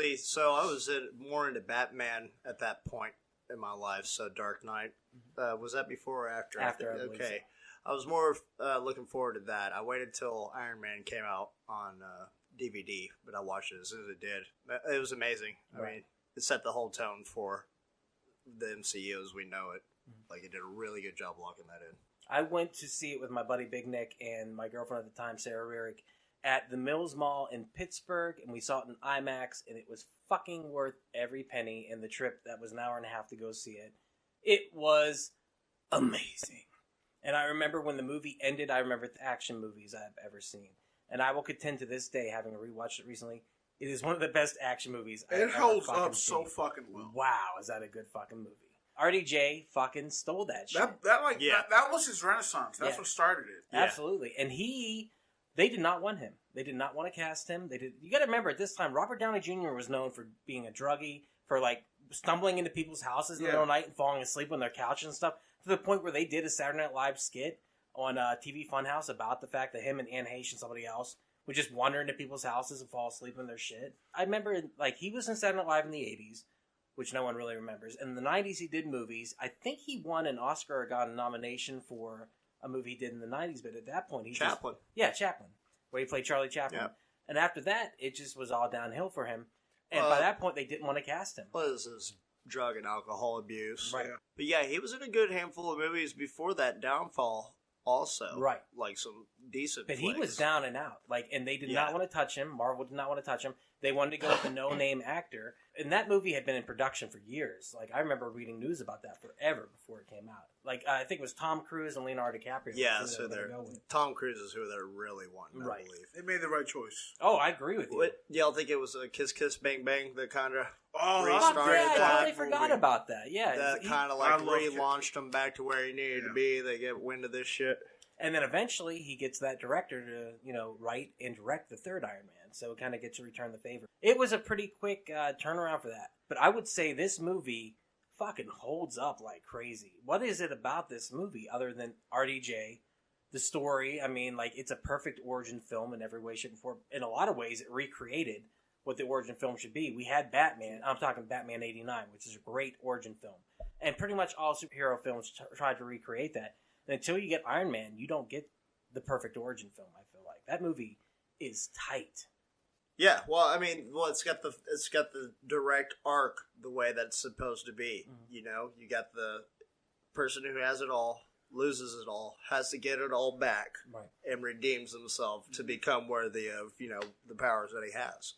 D: more into Batman at that point in my life. So Dark Knight, was that before or after?
C: After.
D: Okay. I was more looking forward to that. I waited till Iron Man came out on DVD, but I watched it as soon as it did. It was amazing. I mean, it set the whole tone for the MCU as we know it. Like, it did a really good job locking that in.
C: I went to see it with my buddy Big Nick and my girlfriend at the time, Sarah Rierick, at the Mills Mall in Pittsburgh, and we saw it in IMAX, and it was fucking worth every penny, and the trip that was an hour and a half to go see it. It was amazing. And I remember when the movie ended, I remember the action movies I've ever seen. And I will contend to this day, having rewatched it recently, it is one of the best action movies I've ever
B: holds up
C: seen.
B: so fucking well.
C: Wow, is that a good fucking movie? RDJ fucking stole that shit.
B: That was his renaissance. That's what started it.
C: Yeah. Absolutely. And they did not want him. They did not want to cast him. You got to remember, at this time, Robert Downey Jr. was known for being a druggie, for like stumbling into people's houses in the middle of the night and falling asleep on their couch and stuff, to the point where they did a Saturday Night Live skit on TV Funhouse about the fact that him and Anne Heche and somebody else would just wander into people's houses and fall asleep in their shit. I remember, like, he was in Saturday Night Live in the 80s, which no one really remembers. In the 90s, he did movies. I think he won an Oscar or got a nomination for a movie he did in the 90s, but at that point,
D: Chaplin.
C: Chaplin, where he played Charlie Chaplin. Yeah. And after that, it just was all downhill for him. And by that point, they didn't want to cast him.
D: Well, this is drug and alcohol abuse.
C: Right.
D: But yeah, he was in a good handful of movies before that downfall also.
C: Right.
D: Like some decent
C: But
D: flicks.
C: he was down and out. Like, and they did not want to touch him. Marvel did not want to touch him. They wanted to go with a no-name actor. And that movie had been in production for years. Like, I remember reading news about that forever before it came out. Like, I think it was Tom Cruise and Leonardo DiCaprio.
D: Yeah, so Tom Cruise is who they're really wanting, I believe.
B: They made the right choice.
C: Oh, I agree with you.
D: What, y'all think it was a Kiss Kiss Bang Bang that kind of
C: restarted that? I totally forgot about that. Yeah.
D: That kind of like relaunched him back to where he needed to be. They get wind of this shit.
C: And then eventually he gets that director to, write and direct the third Iron Man. So it kind of gets to return the favor. It was a pretty quick turnaround for that. But I would say this movie fucking holds up like crazy. What is it about this movie other than RDJ? The story, I mean, like, it's a perfect origin film in every way, shape, and form. In a lot of ways, it recreated what the origin film should be. We had Batman. I'm talking Batman 89, which is a great origin film. And pretty much all superhero films tried to recreate that. And until you get Iron Man, you don't get the perfect origin film, I feel like. That movie is tight.
D: Yeah, well, I mean, it's got the direct arc the way that's supposed to be. Mm-hmm. You got the person who has it all, loses it all, has to get it all back, and redeems himself to become worthy of, the powers that he has.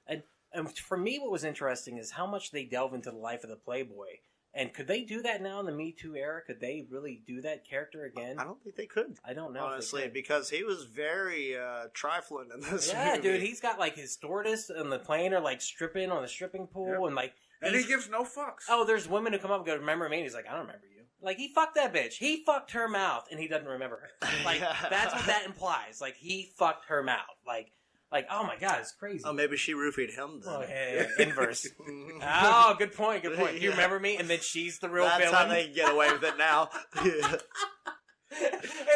C: And for me, what was interesting is how much they delve into the life of the Playboy. And could they do that now in the Me Too era? Could they really do that character again?
D: I don't think they could.
C: I don't know.
D: Honestly, because he was very trifling in this movie.
C: Yeah, dude, he's got like his stewardess on the plane or like stripping on the stripping pool and like
B: And he gives no fucks.
C: Oh, there's women who come up and go, remember me? And he's like, I don't remember you. Like, he fucked that bitch. He fucked her mouth, and he doesn't remember her. Like, that's what that implies. Like, he fucked her mouth. Like, oh my god, it's crazy.
D: Oh, maybe she roofied him then.
C: Oh, yeah, inverse. Oh, good point. You remember me? And then she's the real villain.
D: That's how they get away with it now.
C: And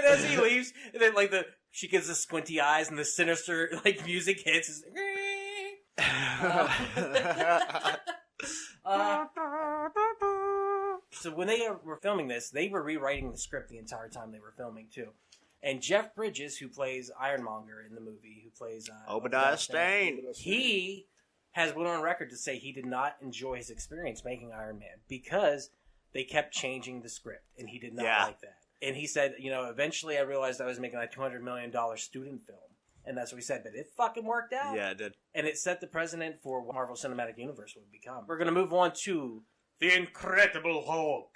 C: as he leaves, and then she gives the squinty eyes, and the sinister music hits. So when they were filming this, they were rewriting the script the entire time they were filming too. And Jeff Bridges, who plays Ironmonger in the movie, who plays
D: Obadiah Stane,
C: he has went on record to say he did not enjoy his experience making Iron Man because they kept changing the script, and he did not like that. And he said, eventually I realized I was making a $200 million student film. And that's what he said, but it fucking worked out.
D: Yeah, it did.
C: And it set the precedent for what Marvel Cinematic Universe would become. We're going to move on to The Incredible Hulk.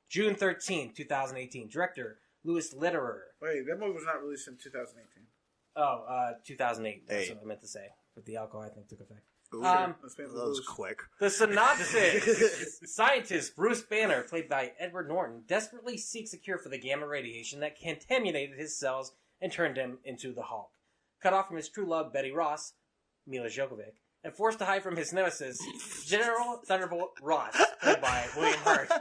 C: June 13th, 2018. Director, Louis Leterrier.
B: Wait, that movie was not released in 2018.
C: Oh, 2008. That's what I meant to say. But the alcohol, I think, took effect.
D: That was quick.
C: The synopsis. Scientist Bruce Banner, played by Edward Norton, desperately seeks a cure for the gamma radiation that contaminated his cells and turned him into the Hulk. Cut off from his true love, Betty Ross, Mila Jovovich, and forced to hide from his nemesis, General Thunderbolt Ross, played by William Hurt.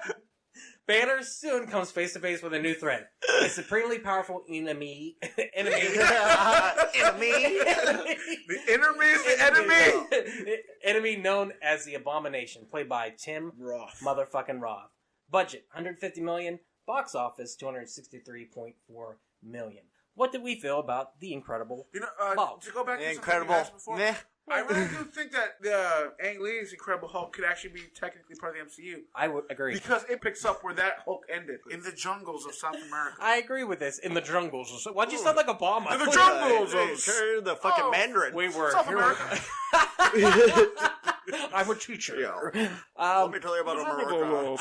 C: Banner soon comes face to face with a new threat: a supremely powerful enemy.
B: The enemy is the enemy.
C: Enemy known as the Abomination, played by Tim
B: Roth.
C: Motherfucking Roth. Budget $150 million. Box office $263.4 million. What did we feel about the Incredible Hulk?
B: To go back to
D: Incredible.
B: Something you asked before, I really do think that Ang Lee's Incredible Hulk could actually be technically part of the MCU.
C: I would agree.
B: Because it picks up where that Hulk ended, in the jungles of South America.
C: I agree with this. In the jungles. Why'd you sound like Obama?
B: In the jungles
D: of the fucking Mandarin.
C: We were
B: South America.
C: I'm a teacher.
D: Yeah. Let me tell you about America.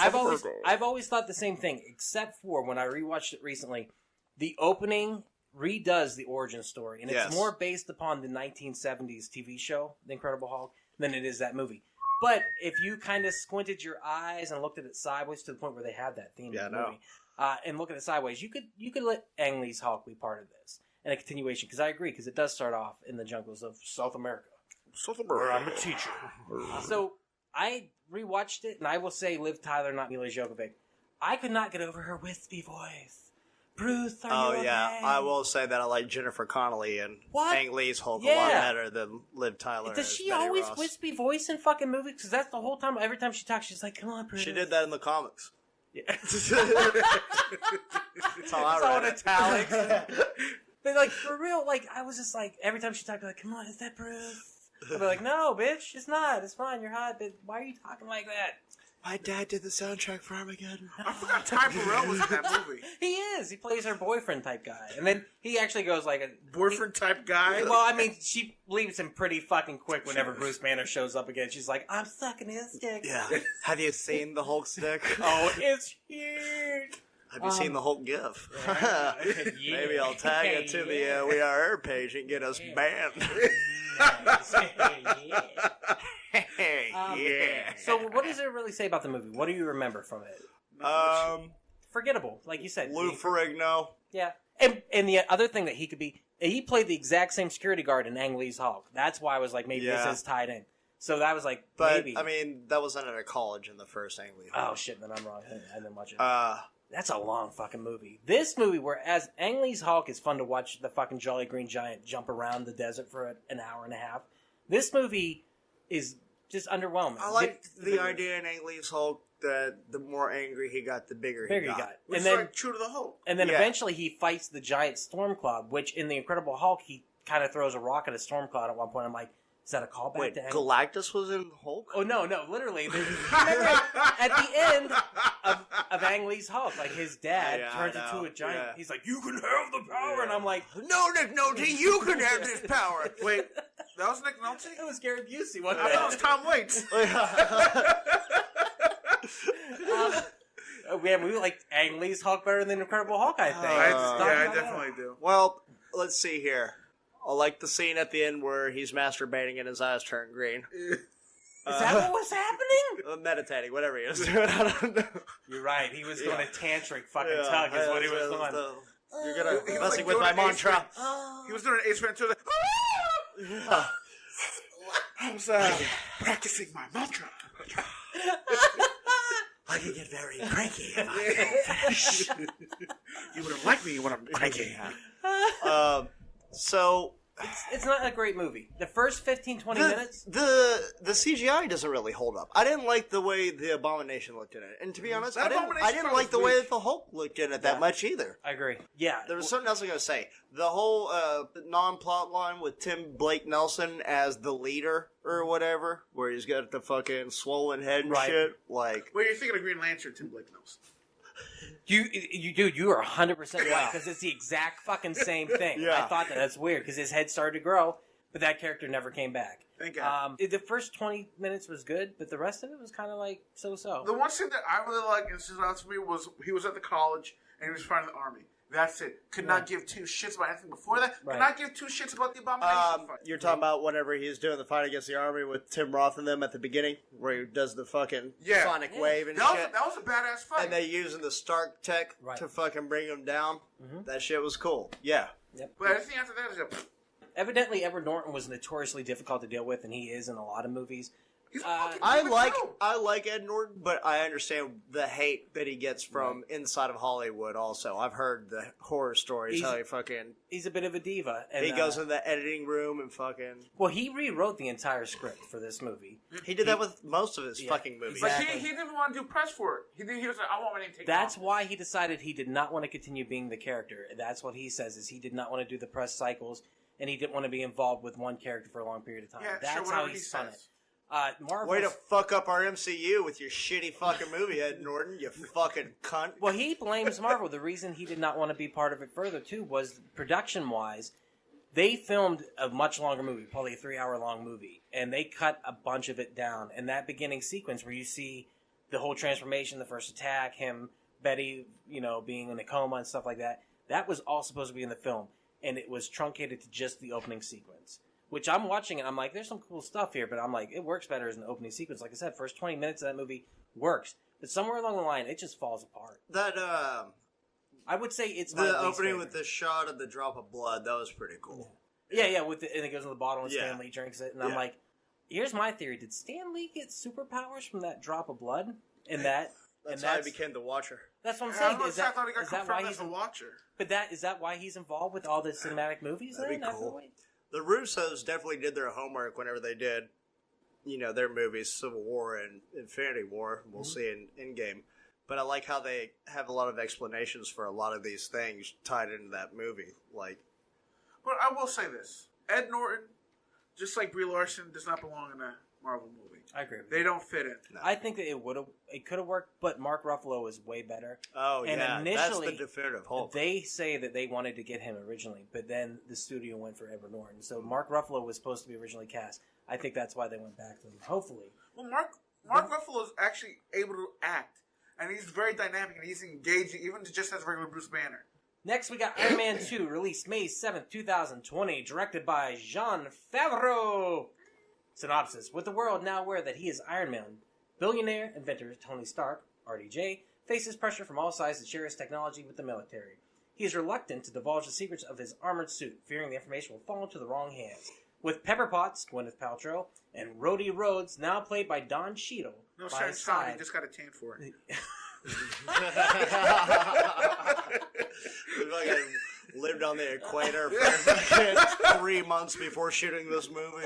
C: I've always thought the same thing, except for when I rewatched it recently. The opening redoes the origin story, and it's more based upon the 1970s TV show, The Incredible Hulk, than it is that movie. But if you kind of squinted your eyes and looked at it sideways to the point where they have that theme in the movie, and look at it sideways, you could let Ang Lee's Hulk be part of this and a continuation. Because I agree, because it does start off in the jungles of South America. Where I'm a teacher. So I rewatched it, and I will say, Liv Tyler, not Mila Jovovich. I could not get over her wispy voice. Bruce, are you okay?
D: I will say that I like Jennifer Connelly and Ang Lee's Hulk a lot better than Liv Tyler.
C: Does she always wispy voice in fucking movies? Because that's the whole time. Every time she talks, she's like, "Come on, Bruce."
D: She did that in the comics.
C: Yeah.
D: That's all I read.
C: It's all in italics. But for real, I was just every time she talked, "Come on, is that Bruce?" I'd be like, "No, bitch, it's not. It's fine. You're hot, but why are you talking like that?"
D: My dad did the soundtrack for Armageddon.
B: I forgot Ty Burrell was in that movie.
C: He is. He plays her boyfriend type guy. And then he actually goes a...
B: Boyfriend type guy?
C: Well, I mean, she leaves him pretty fucking quick whenever Bruce Banner shows up again. She's like, I'm sucking his dick.
D: Yeah. Have you seen the Hulk stick?
C: Oh, it's huge.
D: Have you seen the Hulk GIF? Maybe I'll tag it to the We Are Her page and get us banned.
C: So what does it really say about the movie? What do you remember from it? Forgettable, like you said.
D: Lou Ferrigno.
C: Yeah. And the other thing that he could be, he played the exact same security guard in Ang Lee's Hulk. That's why I was like, maybe this is tied in. So that was maybe.
D: I mean, that wasn't at a college in the first Ang Lee Hulk.
C: Oh shit, then I'm wrong. I didn't watch it. That's a long fucking movie. This movie, whereas Ang Lee's Hulk is fun to watch the fucking Jolly Green Giant jump around the desert for an hour and a half, this movie is just underwhelming.
D: I like the idea in Ang Lee's Hulk that the more angry he got, the bigger he got.
B: And then true to the Hulk.
C: And then eventually he fights the giant storm cloud, which in the Incredible Hulk he kind of throws a rock at a storm cloud at one point. I'm like, is that a callback to Ang?
D: Galactus was in Hulk?
C: Oh no, literally. Remember at the end of Ang Lee's Hulk, his dad turns into a giant. Yeah. He's like, "You can have the power," and I'm like,
D: "No, Nick Nolte, you can have this power."
B: Wait, that was Nick Nolte?
C: It was Gary Busey. Wasn't
B: I thought it was Tom Waits.
C: We like Ang Lee's Hulk better than Incredible Hulk, I think.
B: I definitely do.
D: Well, let's see here. I like the scene at the end where he's masturbating and his eyes turn green.
C: Is that what was happening?
D: Meditating, whatever he was doing. I don't know.
C: You're right. He was doing a tantric fucking tug is what he was doing.
D: You're going to messing with my mantra.
B: He was doing an Ace Ventura. I was practicing my mantra.
D: I can get very cranky if I finish.
B: You wouldn't like me when I'm cranky.
D: So...
C: It's not a great movie. The first 15, 20 minutes...
D: The CGI doesn't really hold up. I didn't like the way the Abomination looked in it. And to be honest, I didn't like the way that the Hulk looked in it that much either.
C: I agree. Yeah.
D: There was something else I was going to say. The whole non-plot line with Tim Blake Nelson as the leader or whatever, where he's got the fucking swollen head and shit. Like,
B: well, you're thinking of Green Lantern, Tim Blake Nelson.
C: Dude, you are 100% right, because it's the exact fucking same thing. Yeah. I thought that's weird, because his head started to grow, but that character never came back.
B: Thank God.
C: The first 20 minutes was good, but the rest of it was kind of like so-so.
B: The one thing that I really liked and stood out to me was he was at the college, and he was fighting the army. That's it. Could not give two shits about anything before that. Could not give two shits about the Abomination fight.
D: You're talking about whenever he's doing the fight against the army with Tim Roth and them at the beginning, where he does the fucking sonic wave and shit.
B: That was a badass fight.
D: And they using the Stark tech to fucking bring him down. Mm-hmm. That shit was cool. Yeah.
C: Yep.
B: But everything after that is just...
C: Evidently, Edward Norton was notoriously difficult to deal with, and he is in a lot of movies.
D: I like Ed Norton, but I understand the hate that he gets from inside of Hollywood also. I've heard the horror stories, how he fucking...
C: He's a bit of a diva.
D: And, he goes in the editing room and fucking...
C: Well, he rewrote the entire script for this movie.
D: He did that with most of his fucking movies.
B: Exactly. But he didn't want to do press for it. He was like, I want my name taken
C: That's why he decided he did not want to continue being the character. That's what he says, is he did not want to do the press cycles, and he didn't want to be involved with one character for a long period of time.
B: Yeah,
C: that's how he spun it.
D: Way to fuck up our MCU with your shitty fucking movie, Ed Norton, you fucking cunt.
C: Well, he blames Marvel. The reason he did not want to be part of it further, too, was production-wise, they filmed a much longer movie, probably a 3-hour-long movie, and they cut a bunch of it down. And that beginning sequence where you see the whole transformation, the first attack, Betty, being in a coma and stuff like that, that was all supposed to be in the film, and it was truncated to just the opening sequence. Which I'm watching and I'm like, there's some cool stuff here, but I'm like, it works better as an opening sequence. Like I said, first 20 minutes of that movie works, but somewhere along the line, it just falls apart.
D: That
C: I would say it's
D: the opening with the shot of the drop of blood. That was pretty cool.
C: Yeah. And it goes in the bottle and Stan Lee drinks it, and I'm like, here's my theory: did Stan Lee get superpowers from that drop of blood? And that's
D: how he became the Watcher.
C: That's what I'm saying.
B: I thought he got confirmed as the Watcher.
C: But is that why he's involved with all the cinematic movies?
D: That'd be cool. The Russos definitely did their homework whenever they did, their movies, Civil War and Infinity War. We'll see in ENDGAME. But I like how they have a lot of explanations for a lot of these things tied into that movie.
B: But I will say this. Ed Norton, just like Brie Larson, does not belong in a Marvel movie.
C: I agree with
B: They don't fit in.
C: No. I think that it could have worked, but Mark Ruffalo is way better.
D: Oh,
C: and
D: initially, that's the definitive Hulk.
C: They say that they wanted to get him originally, but then the studio went for Edward Norton. So Mark Ruffalo was supposed to be originally cast. I think that's why they went back to him, hopefully.
B: Well, Mark Ruffalo is actually able to act, and he's very dynamic, and he's engaging, even just as regular Bruce Banner.
C: Next, we got Iron Man 2, released May 7th, 2020, directed by Jon Favreau. Synopsis. With the world now aware that he is Iron Man, billionaire inventor Tony Stark, RDJ, faces pressure from all sides to share his technology with the military. He is reluctant to divulge the secrets of his armored suit, fearing the information will fall into the wrong hands. With Pepper Potts, Gwyneth Paltrow, and Rhodey Rhodes, now played by Don Cheadle,
B: no, by his side. He just got a tan for it.
D: Lived on the equator for 3 months before shooting this movie.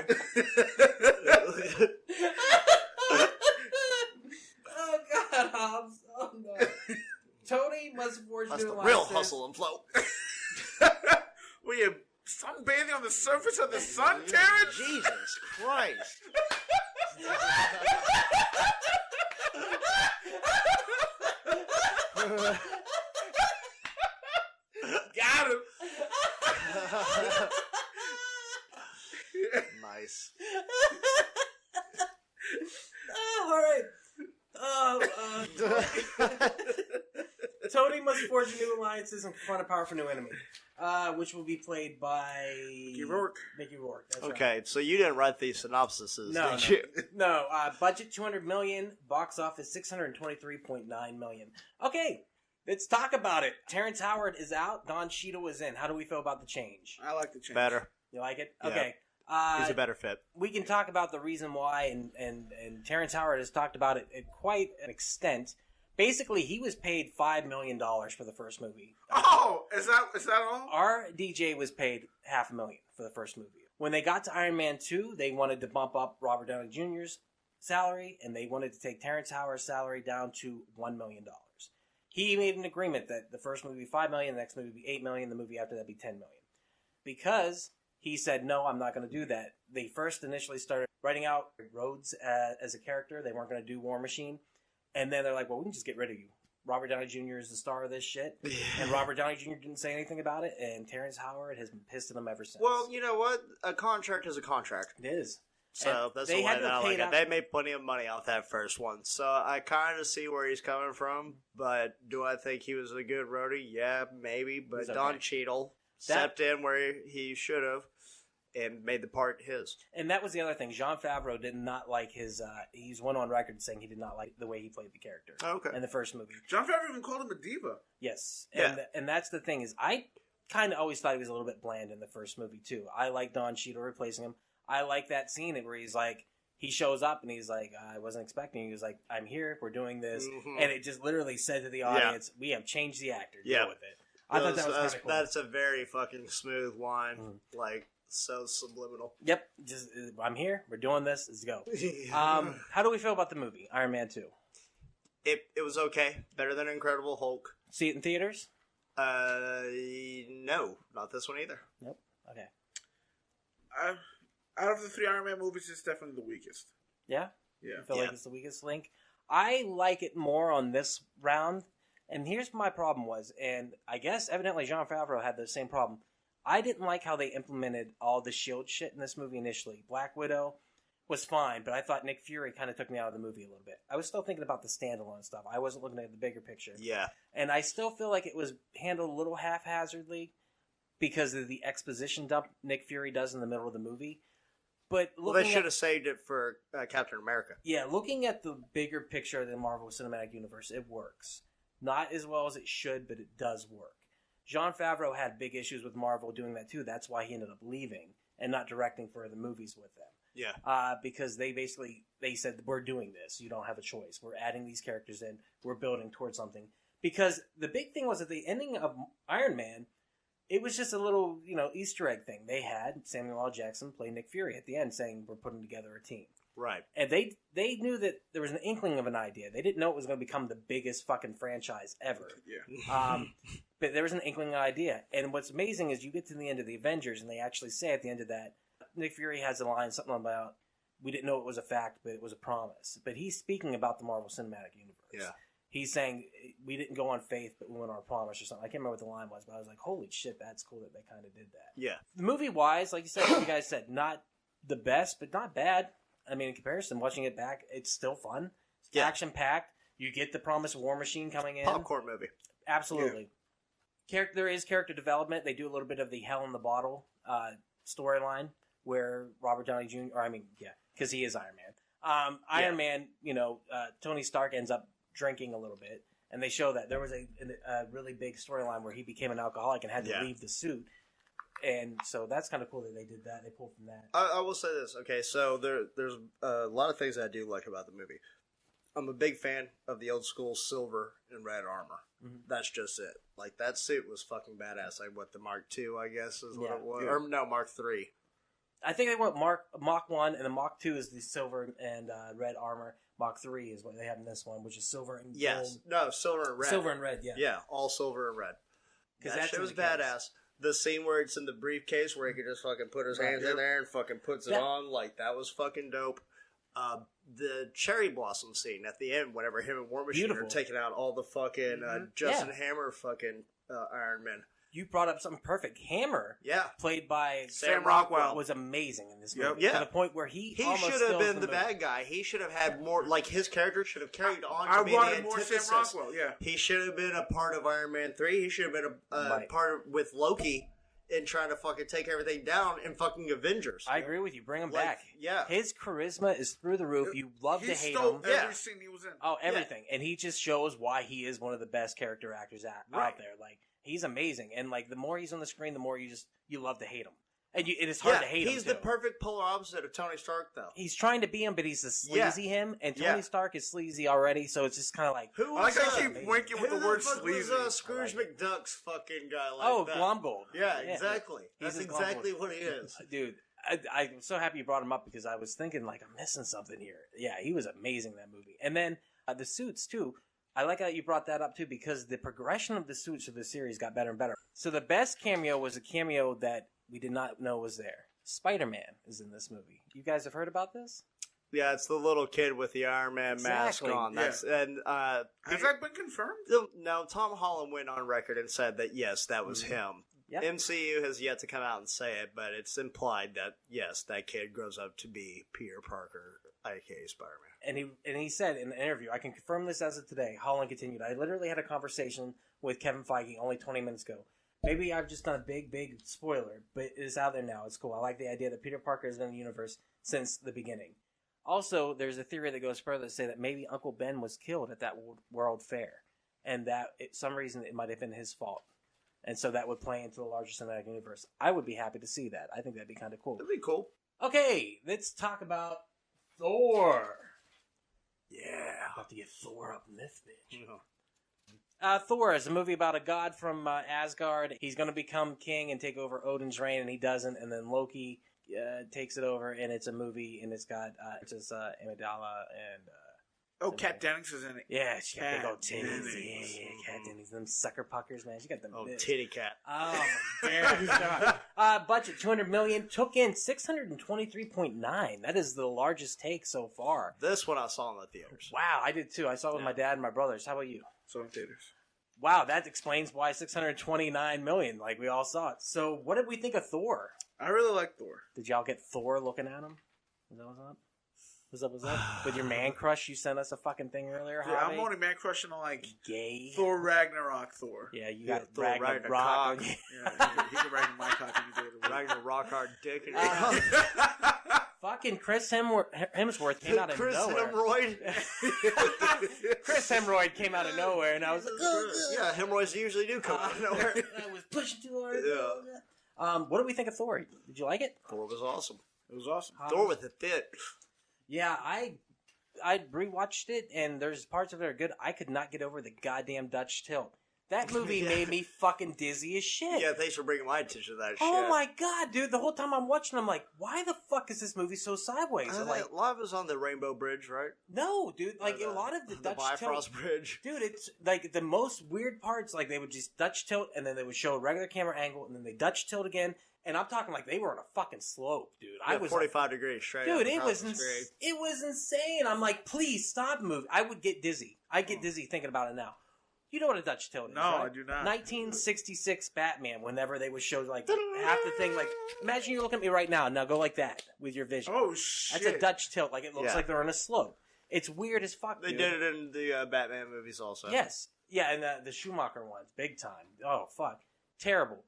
C: Oh God, Hobbs! Oh no. Tony must forge
D: That's the real hustle and flow.
B: Were you sunbathing on the surface of the sun, Terrence?
D: Jesus Christ!
B: Got him.
D: Nice.
C: All right. Tony must Heroes forge new alliances and confront a powerful new enemy, which will be played by
B: Mickey Rourke.
C: That's
D: Okay,
C: right.
D: so you didn't write these synopsises,
C: No,
D: did you?
C: No. Budget $200 million, box office $623.9 million. Okay, let's talk about it. Terrence Howard is out. Don Cheadle is in. How do we feel about the change?
B: I like the change.
D: Better.
C: You like it?
D: Yeah.
C: Okay.
D: He's a better fit.
C: We can talk about the reason why, and Terrence Howard has talked about it at quite an extent. Basically, he was paid $5 million for the first movie.
B: Oh, is that all?
C: Our DJ was paid $500,000 for the first movie. When they got to Iron Man 2, they wanted to bump up Robert Downey Jr.'s salary, and they wanted to take Terrence Howard's salary down to $1 million. He made an agreement that the first movie would be $5 million, the next movie would be $8 million, the movie after that would be $10 million. Because he said, no, I'm not going to do that. They first initially started writing out Rhodes as a character. They weren't going to do War Machine. And then they're like, well, we can just get rid of you. Robert Downey Jr. is the star of this shit. And Robert Downey Jr. didn't say anything about it. And Terrence Howard has been pissed at him ever since.
D: Well, you know what? A contract is a contract.
C: It is.
D: So
C: And
D: that's
C: they
D: the way
C: had to
D: that I
C: pay
D: like it. They made plenty of money off that first one. So I kind of see where he's coming from. But do I think he was a good roadie? Yeah, maybe. But
C: He's okay.
D: Don Cheadle stepped in where he should have and made the part his.
C: And that was the other thing. Jon Favreau did not like his... he's went on record saying he did not like the way he played the character
D: Okay.
C: in the first movie.
B: Jon Favreau even called him a diva.
C: Yes.
D: Yeah.
C: And that's the thing is I kind of always thought he was a little bit bland in the first movie too. I like Don Cheadle replacing him. I like that scene where he's like... He shows up and he's like, I wasn't expecting you. He was like, I'm here. We're doing this. Mm-hmm. And it just literally said to the audience, we have changed the actor. Deal with it. I thought that was kind of cool.
D: That's a very fucking smooth line. Like, so subliminal.
C: Yep. Just I'm here. We're doing this. Let's go. How do we feel about the movie, Iron Man 2?
D: It was okay. Better than Incredible Hulk.
C: See it in theaters?
D: No. Not this one either.
C: Nope. Okay.
B: Out of the 3 Iron Man movies, it's definitely the weakest.
C: Yeah?
B: Yeah.
C: You feel like it's the weakest link? I like it more on this round. And here's my problem was, and I guess evidently Jon Favreau had the same problem. I didn't like how they implemented all the S.H.I.E.L.D. shit in this movie initially. Black Widow was fine, but I thought Nick Fury kind of took me out of the movie a little bit. I was still thinking about the standalone stuff. I wasn't looking at the bigger picture.
D: Yeah.
C: And I still feel like it was handled a little haphazardly because of the exposition dump Nick Fury does in the middle of the movie. But
D: they should have saved it for Captain America. Yeah,
C: looking at the bigger picture of the Marvel Cinematic Universe, it works. Not as well as it should, but it does work. Jon Favreau had big issues with Marvel doing that too. That's why he ended up leaving and not directing for the movies with them.
D: Yeah.
C: Because they said, we're doing this. You don't have a choice. We're adding these characters in. We're building towards something. Because the big thing was at the ending of Iron Man, it was just a little, Easter egg thing. They had Samuel L. Jackson play Nick Fury at the end saying, we're putting together a team.
D: Right.
C: And they knew that there was an inkling of an idea. They didn't know it was going to become the biggest fucking franchise ever.
B: Yeah.
C: But there was an inkling of an idea. And what's amazing is you get to the end of the Avengers and they actually say at the end of that, Nick Fury has a line, something about, we didn't know it was a fact, but it was a promise. But he's speaking about the Marvel Cinematic Universe.
D: Yeah.
C: He's saying, we didn't go on faith, but we went on our promise or something. I can't remember what the line was, but I was like, holy shit, that's cool that they kind of did that.
D: Yeah.
C: The movie-wise, like you guys said, not the best, but not bad. I mean, in comparison, watching it back, it's still fun. It's action-packed. You get the promised War Machine coming in.
D: Popcorn movie.
C: Absolutely. Yeah. There is character development. They do a little bit of the Hell in the Bottle storyline where Robert Downey Jr., because he is Iron Man. Iron Man, Tony Stark ends up drinking a little bit, and they show that there was a really big storyline where he became an alcoholic and had to leave the suit. And so that's kind of cool that they did that. They pulled from that.
D: I will say this. Okay, so there's a lot of things I do like about the movie. I'm a big fan of the old school silver and red armor. Mm-hmm. That's just it. Like, that suit was fucking badass. Like, what, the Mark II, I guess, is what it was? Yeah. Or, no, Mark III.
C: I think they went Mach 1, and the Mach 2 is the silver and red armor. Mach 3 is what they have in this one, which is silver and gold.
D: No, silver and red.
C: Silver and red, yeah.
D: Yeah, all silver and red. That shit was badass. The scene where it's in the briefcase where he could just fucking put his hands in there and fucking puts it on, like, that was fucking dope. The cherry blossom scene at the end, whenever him and War Machine are taking out all the fucking Justin Hammer fucking Iron Man.
C: you brought up something perfect. Hammer, played by
D: Sam Rockwell,
C: was amazing in this movie.
D: Yeah.
C: To the point where he almost
D: should have been
C: the
D: bad guy. He should have had more, like, his character should have carried on
B: I
D: to be the
B: wanted more
D: antithesis.
B: Sam Rockwell, yeah.
D: He should have been a part of Iron Man 3. He should have been a part with Loki in trying to fucking take everything down in fucking Avengers.
C: I agree with you. Bring him back.
D: Yeah.
C: His charisma is through the roof. You love to hate him.
B: He stole every scene he was in.
C: Oh, everything. And he just shows why he is one of the best character actors out there. Like, he's amazing. And, like, the more he's on the screen, the more you love to hate him. And it is hard to hate him,
D: he's the perfect polar opposite of Tony Stark, though.
C: He's trying to be him, but he's the sleazy him, and Tony Stark is sleazy already, so it's just kind of like...
B: I like how you keep winking with the word sleazy.
D: Who was Scrooge McDuck's fucking guy like that?
C: Glomgold.
D: Yeah, exactly. That's exactly what he is.
C: Dude, I'm so happy you brought him up, because I was thinking, like, I'm missing something here. Yeah, he was amazing in that movie. And then the suits, too. I like how you brought that up, too, because the progression of the suits of the series got better and better. So the best cameo was a cameo that we did not know was there. Spider-Man is in this movie. You guys have heard about this?
D: Yeah, it's the little kid with the Iron Man mask on.
B: Has that been confirmed?
D: No, Tom Holland went on record and said that, yes, that was him. Yep. MCU has yet to come out and say it, but it's implied that, yes, that kid grows up to be Peter Parker, aka Spider-Man.
C: And he said in the interview, I can confirm this as of today, Holland continued, I literally had a conversation with Kevin Feige only 20 minutes ago. Maybe I've just done a big spoiler, but it is out there now. It's cool. I like the idea that Peter Parker has been in the universe since the beginning. Also, there's a theory that goes further to say that maybe Uncle Ben was killed at that World Fair, and that some reason it might have been his fault. And so that would play into the larger cinematic universe. I would be happy to see that. I think that'd be kind of cool.
D: That'd be cool.
C: Okay, let's talk about Thor.
D: Yeah.
C: About to get Thor up in this bitch.
D: Yeah.
C: Thor is a movie about a god from Asgard. He's going to become king and take over Odin's reign, and he doesn't. And then Loki takes it over, and it's a movie, and it's got Amidala and
B: Kat Dennings is in it.
C: yeah, she got big old titties. Yeah, Kat Dennings, them sucker puckers, man. She got them.
D: Oh, titty cat.
C: Oh my god. Budget $200 million, took in $623.9. That is the largest take so far.
D: This one I saw in the theaters.
C: Wow, I did too. I saw it with my dad and my brothers. How about you?
B: So in theaters.
C: Wow, that explains why $629 million. Like, we all saw it. So, what did we think of Thor?
B: I really like Thor.
C: Did y'all get Thor looking at him? Is that what's up? What's up? With your man crush, you sent us a fucking thing earlier,
B: Yeah,
C: Javi?
B: I'm only man crushing on, like,
C: gay
B: Thor Ragnarok Thor.
C: Yeah, you got
D: Thor
C: Ragnarok.
D: Ragnarok.
B: Yeah, he can rag my cock any day of the week.
D: Ragnarok hard dick.
C: Fucking Chris Hemsworth came out of
D: Chris
C: nowhere.
D: Hemorrhoid.
C: Chris Hemorrhoid came out of nowhere, and I was like,
D: Yeah, hemorrhoids usually do come out of nowhere.
C: I was pushing too hard.
D: Yeah.
C: What did we think of Thor? Did you like it?
D: Thor was awesome.
B: It was awesome.
D: Thor with the tit.
C: Yeah, I rewatched it, and there's parts of it that are good. I could not get over the goddamn Dutch tilt. That movie made me fucking dizzy as shit.
D: Yeah, thanks for bringing my attention to that shit.
C: Oh my god, dude! The whole time I'm watching, I'm like, why the fuck is this movie so sideways?
D: A lot of it's on the Rainbow Bridge, right?
C: No, dude. Like a lot of the Dutch
D: Bifrost
C: tilt,
D: Bridge.
C: dude. It's like the most weird parts. Like they would just Dutch tilt, and then they would show a regular camera angle, and then they Dutch tilt again. And I'm talking like they were on a fucking slope, dude. I was
D: 45 degrees straight.
C: Dude, it was insane. I'm like, please stop moving. I would get dizzy. I get dizzy thinking about it now. You know what a Dutch tilt is,
B: No,
C: right?
B: I do not.
C: 1966 Batman, whenever they would show like half the thing, like, imagine you look at me right now. Now go like that with your vision.
B: Oh, shit.
C: That's a Dutch tilt. Like, it looks like they're on a slope. It's weird as fuck,
D: They
C: dude.
D: did it in the Batman movies also.
C: Yes. Yeah, and the Schumacher ones. Big time. Oh, fuck. Terrible.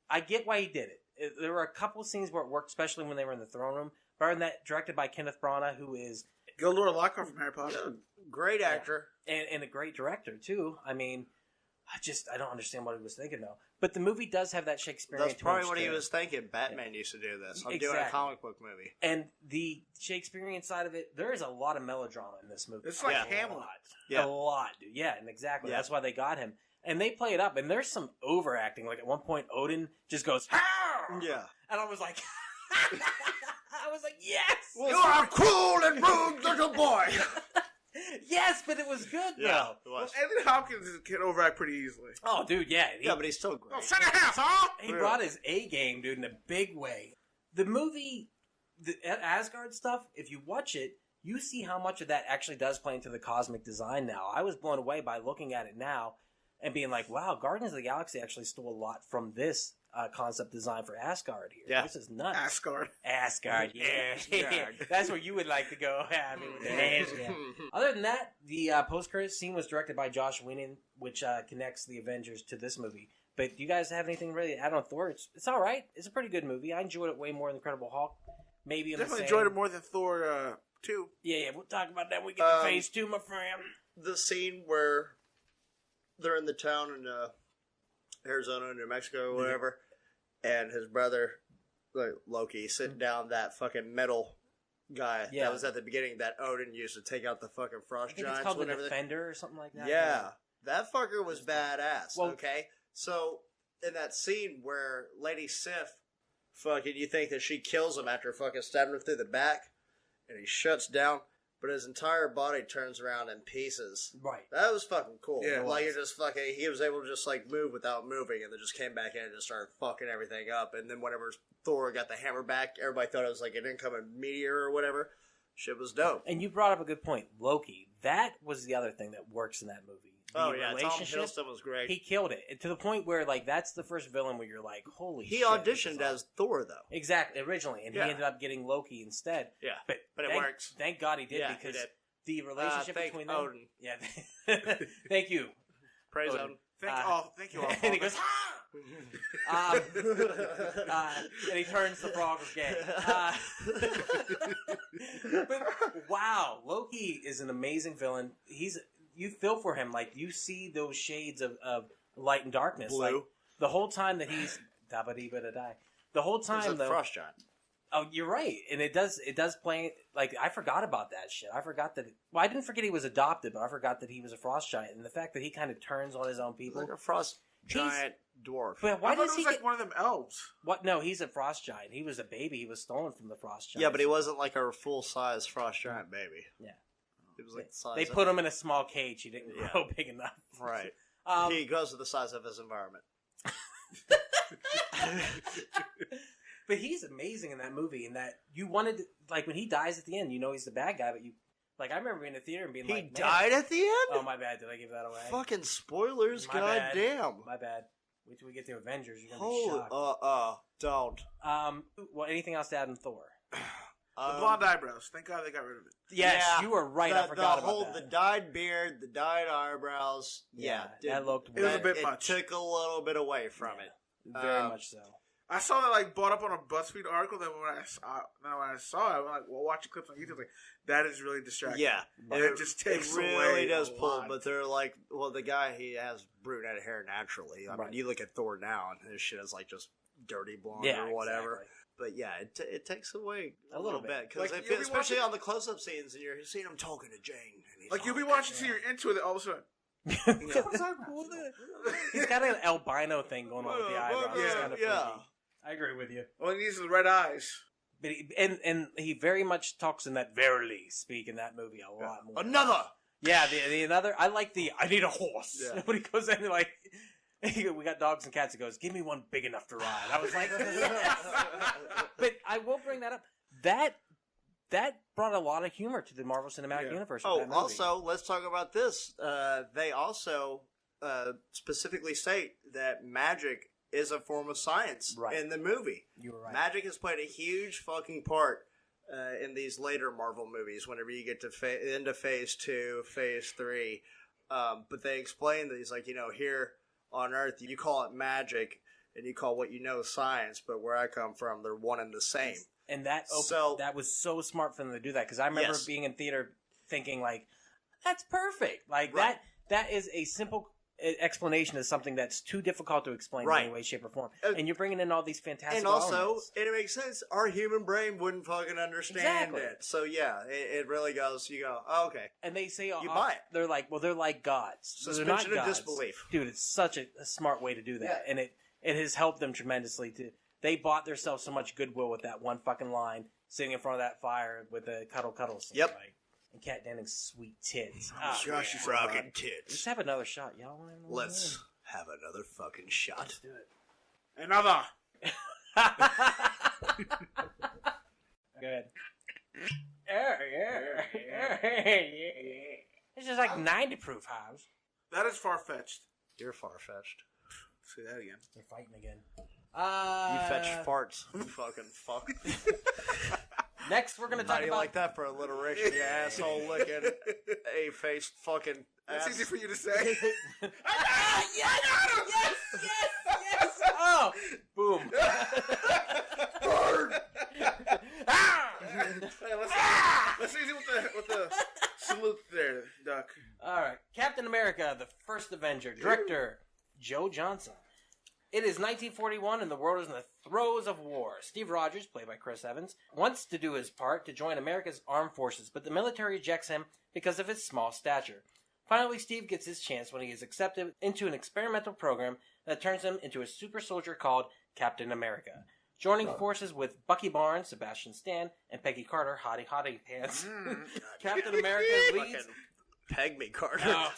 C: I get why he did it. There were a couple of scenes where it worked, especially when they were in the throne room. But other than that, directed by Kenneth Branagh, who is...
B: Gilderoy Lockhart from Harry Potter.
D: Yeah, great actor.
C: And a great director, too. I mean... I don't understand what he was thinking, though. But the movie does have that Shakespearean...
D: That's probably what he was thinking. Batman used to do this. I'm doing a comic book movie.
C: And the Shakespearean side of it, there is a lot of melodrama in this movie.
B: It's like Hamlet.
C: A lot, dude. Yeah, and exactly. Yeah. That's why they got him. And they play it up, and there's some overacting. Like, at one point, Odin just goes, "How!"
D: Yeah.
C: And I was like... yes!
D: Well, you are a cruel and rude little boy!
C: Yes, but it was good, though.
D: Yeah, it was.
B: Well, Anthony Hopkins can overact pretty easily.
C: Oh, dude, yeah.
D: But he's still great.
B: Oh, shut the house, huh?
C: He brought his A game, dude, in a big way. The movie, the Asgard stuff, if you watch it, you see how much of that actually does play into the cosmic design now. I was blown away by looking at it now. and being like, wow, Guardians of the Galaxy actually stole a lot from this concept design for Asgard here.
D: Yeah.
C: This is nuts.
B: Asgard,
C: yeah.
B: Asgard.
C: That's where you would like to go. Other than that, the post-credit scene was directed by Josh Whedon, which connects the Avengers to this movie. But do you guys have anything really to add on Thor? It's all right. It's a pretty good movie. I enjoyed it way more than Incredible Hulk. Maybe
B: Definitely enjoyed it more than Thor 2.
C: Yeah, we'll talk about that when we get to phase 2, my friend.
D: The scene where they're in the town in Arizona, New Mexico, or whatever, and his brother, like Loki, sitting down that fucking metal guy that was at the beginning that Odin used to take out the fucking frost giants.
C: It's called the
D: whatever
C: Defender or something like that.
D: Yeah, that fucker was badass.
C: Well,
D: okay, so in that scene where Lady Sif, fucking, you think that she kills him after fucking stabbing him through the back, and he shuts down, but his entire body turns around in pieces.
C: Right.
D: That was fucking cool.
B: Yeah,
D: like, you're just fucking, he was able to just, like, move without moving, and then just came back in and just started fucking everything up. And then whenever Thor got the hammer back, everybody thought it was, like, an incoming meteor or whatever. Shit was dope.
C: And you brought up a good point. Loki. That was the other thing that works in that movie.
D: Tom Hiddleston was great.
C: He killed it. And to the point where, like, that's the first villain where you're like, holy shit.
D: He auditioned as Thor, though.
C: Exactly, originally. And he ended up getting Loki instead.
D: Yeah.
C: But
D: it works.
C: Thank God he did, because the relationship between them.
D: Odin.
C: Yeah. Thank you.
D: Praise
C: Odin.
D: Odin.
B: Thank you all.
C: And he goes, and he turns the frog gay. But wow, Loki is an amazing villain. You feel for him, like you see those shades of light and darkness.
D: Blue.
C: Like the whole time that he's the whole time though.
D: Frost giant.
C: Oh, you're right, and it does play like I forgot about that shit. I forgot that. Well, I didn't forget he was adopted, but I forgot that he was a frost giant, and the fact that he kind of turns on his own people.
D: Like a frost giant dwarf.
C: But why
B: I thought
C: does
B: it
C: he
B: was
C: get
B: like one of them elves.
C: what? No, he's a frost giant. He was a baby. He was stolen from the frost giant.
D: Yeah, but he wasn't like a full size frost giant baby.
C: Yeah,
D: it was like the size.
C: They put him in a small cage. He didn't grow big enough.
D: Right. He goes to the size of his environment.
C: But he's amazing in that movie. In that you wanted to, like when he dies at the end, you know he's the bad guy, but you like I remember being in the theater and being like,
D: he died at the end.
C: Oh my bad, did I give that away?
D: Fucking spoilers,
C: My bad.
D: goddamn.
C: My bad. Wait till we get to Avengers. You're gonna be shocked.
D: Don't.
C: Well, anything else to add in Thor?
B: The blonde eyebrows. Thank God they got rid of it.
C: Yes, you were right. I forgot about that.
D: The dyed beard, the dyed eyebrows.
C: That looked.
B: It was a bit much.
D: It took a little bit away from it.
C: Very much so.
B: I saw that like brought up on a BuzzFeed article. Then when I saw it, I'm like, well, watching clips on YouTube, like that is really distracting.
D: Yeah,
B: and it just takes
D: it really
B: away
D: does
B: a
D: pull.
B: lot.
D: But they're like, well, the guy he has brunette hair naturally. I mean, you look at Thor now, and his shit is like just dirty blonde or whatever.
C: Exactly.
D: But yeah, it takes away a little bit because
B: Like,
D: especially on the close-up scenes, and you're seeing him talking to Jane. And he's
B: like you'll be watching, so you're into it. All of a sudden,
C: He's got an albino thing going on with the eyebrows. It's kind of freaky. I agree with you.
B: Well, he needs the red eyes.
C: But he very much talks in that verily speak in that movie a lot more.
D: Another.
C: Yeah, the another. I like the I need a horse.
D: Yeah.
C: When he goes in like we got dogs and cats. He goes, give me one big enough to ride. I was like, yes. But I will bring that up. That brought a lot of humor to the Marvel Cinematic Universe.
D: Oh, also, let's talk about this. They also specifically state that magic is a form of science in the movie.
C: You were right.
D: Magic has played a huge fucking part in these later Marvel movies whenever you get to into Phase 2, Phase 3. But they explain that he's like, here on Earth, you call it magic and you call what you know science, but where I come from, they're one and the same.
C: And that was so smart for them to do that, because I remember being in theater thinking, like, that's perfect. Like, that is a simple explanation of something that's too difficult to explain in any way, shape, or form. And you're bringing in all these fantastic elements.
D: And it makes sense. Our human brain wouldn't fucking understand it. So, yeah, it really goes, you go, oh, okay.
C: And they say,
D: you buy it.
C: They're like, well, they're like gods. So
D: suspension
C: they're not
D: of
C: gods.
D: disbelief.
C: Dude, it's such a smart way to do that. Yeah. And it has helped them tremendously. They bought themselves so much goodwill with that one fucking line, sitting in front of that fire with the cuddle scene. Yep. Right? And Kat Denning's sweet tits.
D: Oh, gosh, she's rocking tits.
C: Let's have another shot, y'all.
D: Let's have another fucking shot.
C: Let's do it.
B: Another.
C: Good. This is like 90 proof house.
B: That is far-fetched.
D: You're far-fetched.
B: Say that again.
C: They're fighting again.
D: You fetch farts. You fucking fuck.
C: Next, we're going to talk
D: How do you
C: about...
D: like that for alliteration, you asshole licking A-faced fucking ass?
B: That's easy for you to say.
C: Yes! Oh! Boom.
B: Bird! Let's easy with the salute there, Duck.
C: All right. Captain America, the First Avenger. Director, Joe Johnson. It is 1941 and the world is in the throes of war. Steve Rogers, played by Chris Evans, wants to do his part to join America's armed forces, but the military rejects him because of his small stature. Finally, Steve gets his chance when he is accepted into an experimental program that turns him into a super soldier called Captain America. Joining forces with Bucky Barnes, Sebastian Stan, and Peggy Carter, hottie pants. Captain America leads...
D: Peg me, Carter.
C: Oh,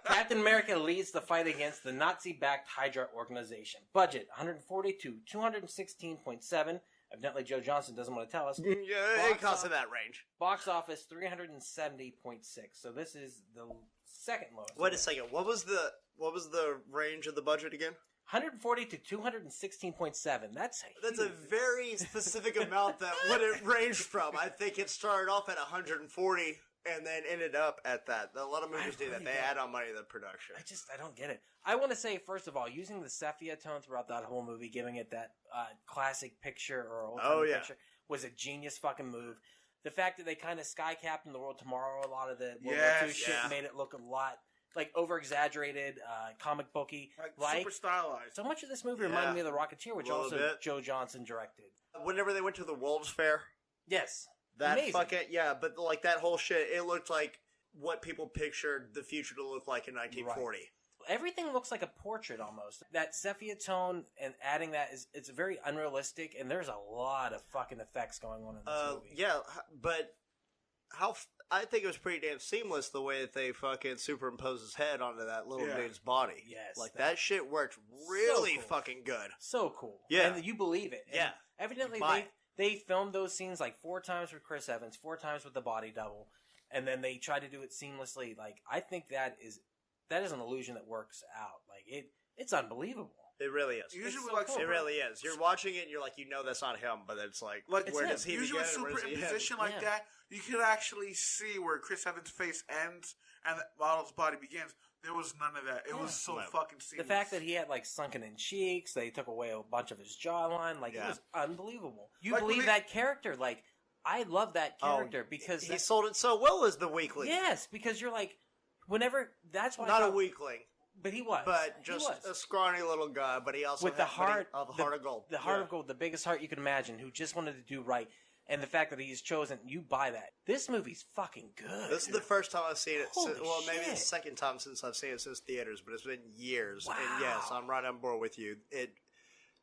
C: Captain America leads the fight against the Nazi-backed Hydra organization. Budget, $140 to $216.7. Evidently, Joe Johnson doesn't want to tell us.
D: Yeah, it costs in that range.
C: Box office, $370.6. So this is the second lowest.
D: Wait a second. What was the range of the budget again?
C: 140 to 216.7. That's
D: a very specific amount that what it ranged from. I think it started off at 140 and then ended up at that. A lot of movies do that. They add on money to the production.
C: I don't get it. I want to say, first of all, using the sepia tone throughout that whole movie, giving it that classic picture or old picture was a genius fucking move. The fact that they kind of sky-capped in the World Tomorrow, a lot of the World War II shit made it look a lot like over-exaggerated, comic booky.
B: Like super stylized.
C: So much of this movie reminded me of The Rocketeer, which also Joe Johnson directed.
D: Whenever they went to the World's Fair.
C: Yes.
D: That
C: amazing.
D: But like that whole shit, it looked like what people pictured the future to look like in 1940.
C: Right. Everything looks like a portrait almost. That sepia tone and adding that it's very unrealistic, and there's a lot of fucking effects going on in this movie.
D: Yeah, but I think it was pretty damn seamless the way that they fucking superimposed his head onto that little dude's body.
C: Yes.
D: Like that shit worked really fucking good.
C: So cool.
D: Yeah.
C: And you believe it.
D: Yeah.
C: And evidently they filmed those scenes like 4 times with Chris Evans, 4 times with the body double, and then they tried to do it seamlessly. Like, I think that is an illusion that works out. Like, it's unbelievable.
D: It really is.
B: Usually,
D: it really is. You're watching it and you're like, you know that's not him, but it's like where does he begin?
B: Usually, superimposition like that, you could actually see where Chris Evans' face ends and the model's body begins. There was none of that. It was so fucking seamless.
C: The fact that he had like sunken in cheeks, they took away a bunch of his jawline, like it was unbelievable. You like, believe that character? Like, I love that character because
D: he sold it so well as the weakling.
C: Yes, because you're like, whenever that's why
D: not a weakling.
C: But he was.
D: But just a scrawny little guy. But he also
C: with
D: had
C: the heart
D: of gold.
C: The heart of gold, the biggest heart you could imagine, who just wanted to do right. And the fact that he's chosen, you buy that. This movie's fucking good.
D: This is the first time I've seen it.
C: Holy
D: maybe
C: shit.
D: the second time since I've seen it since theaters, but it's been years.
C: Wow.
D: And yes, I'm right on board with you. It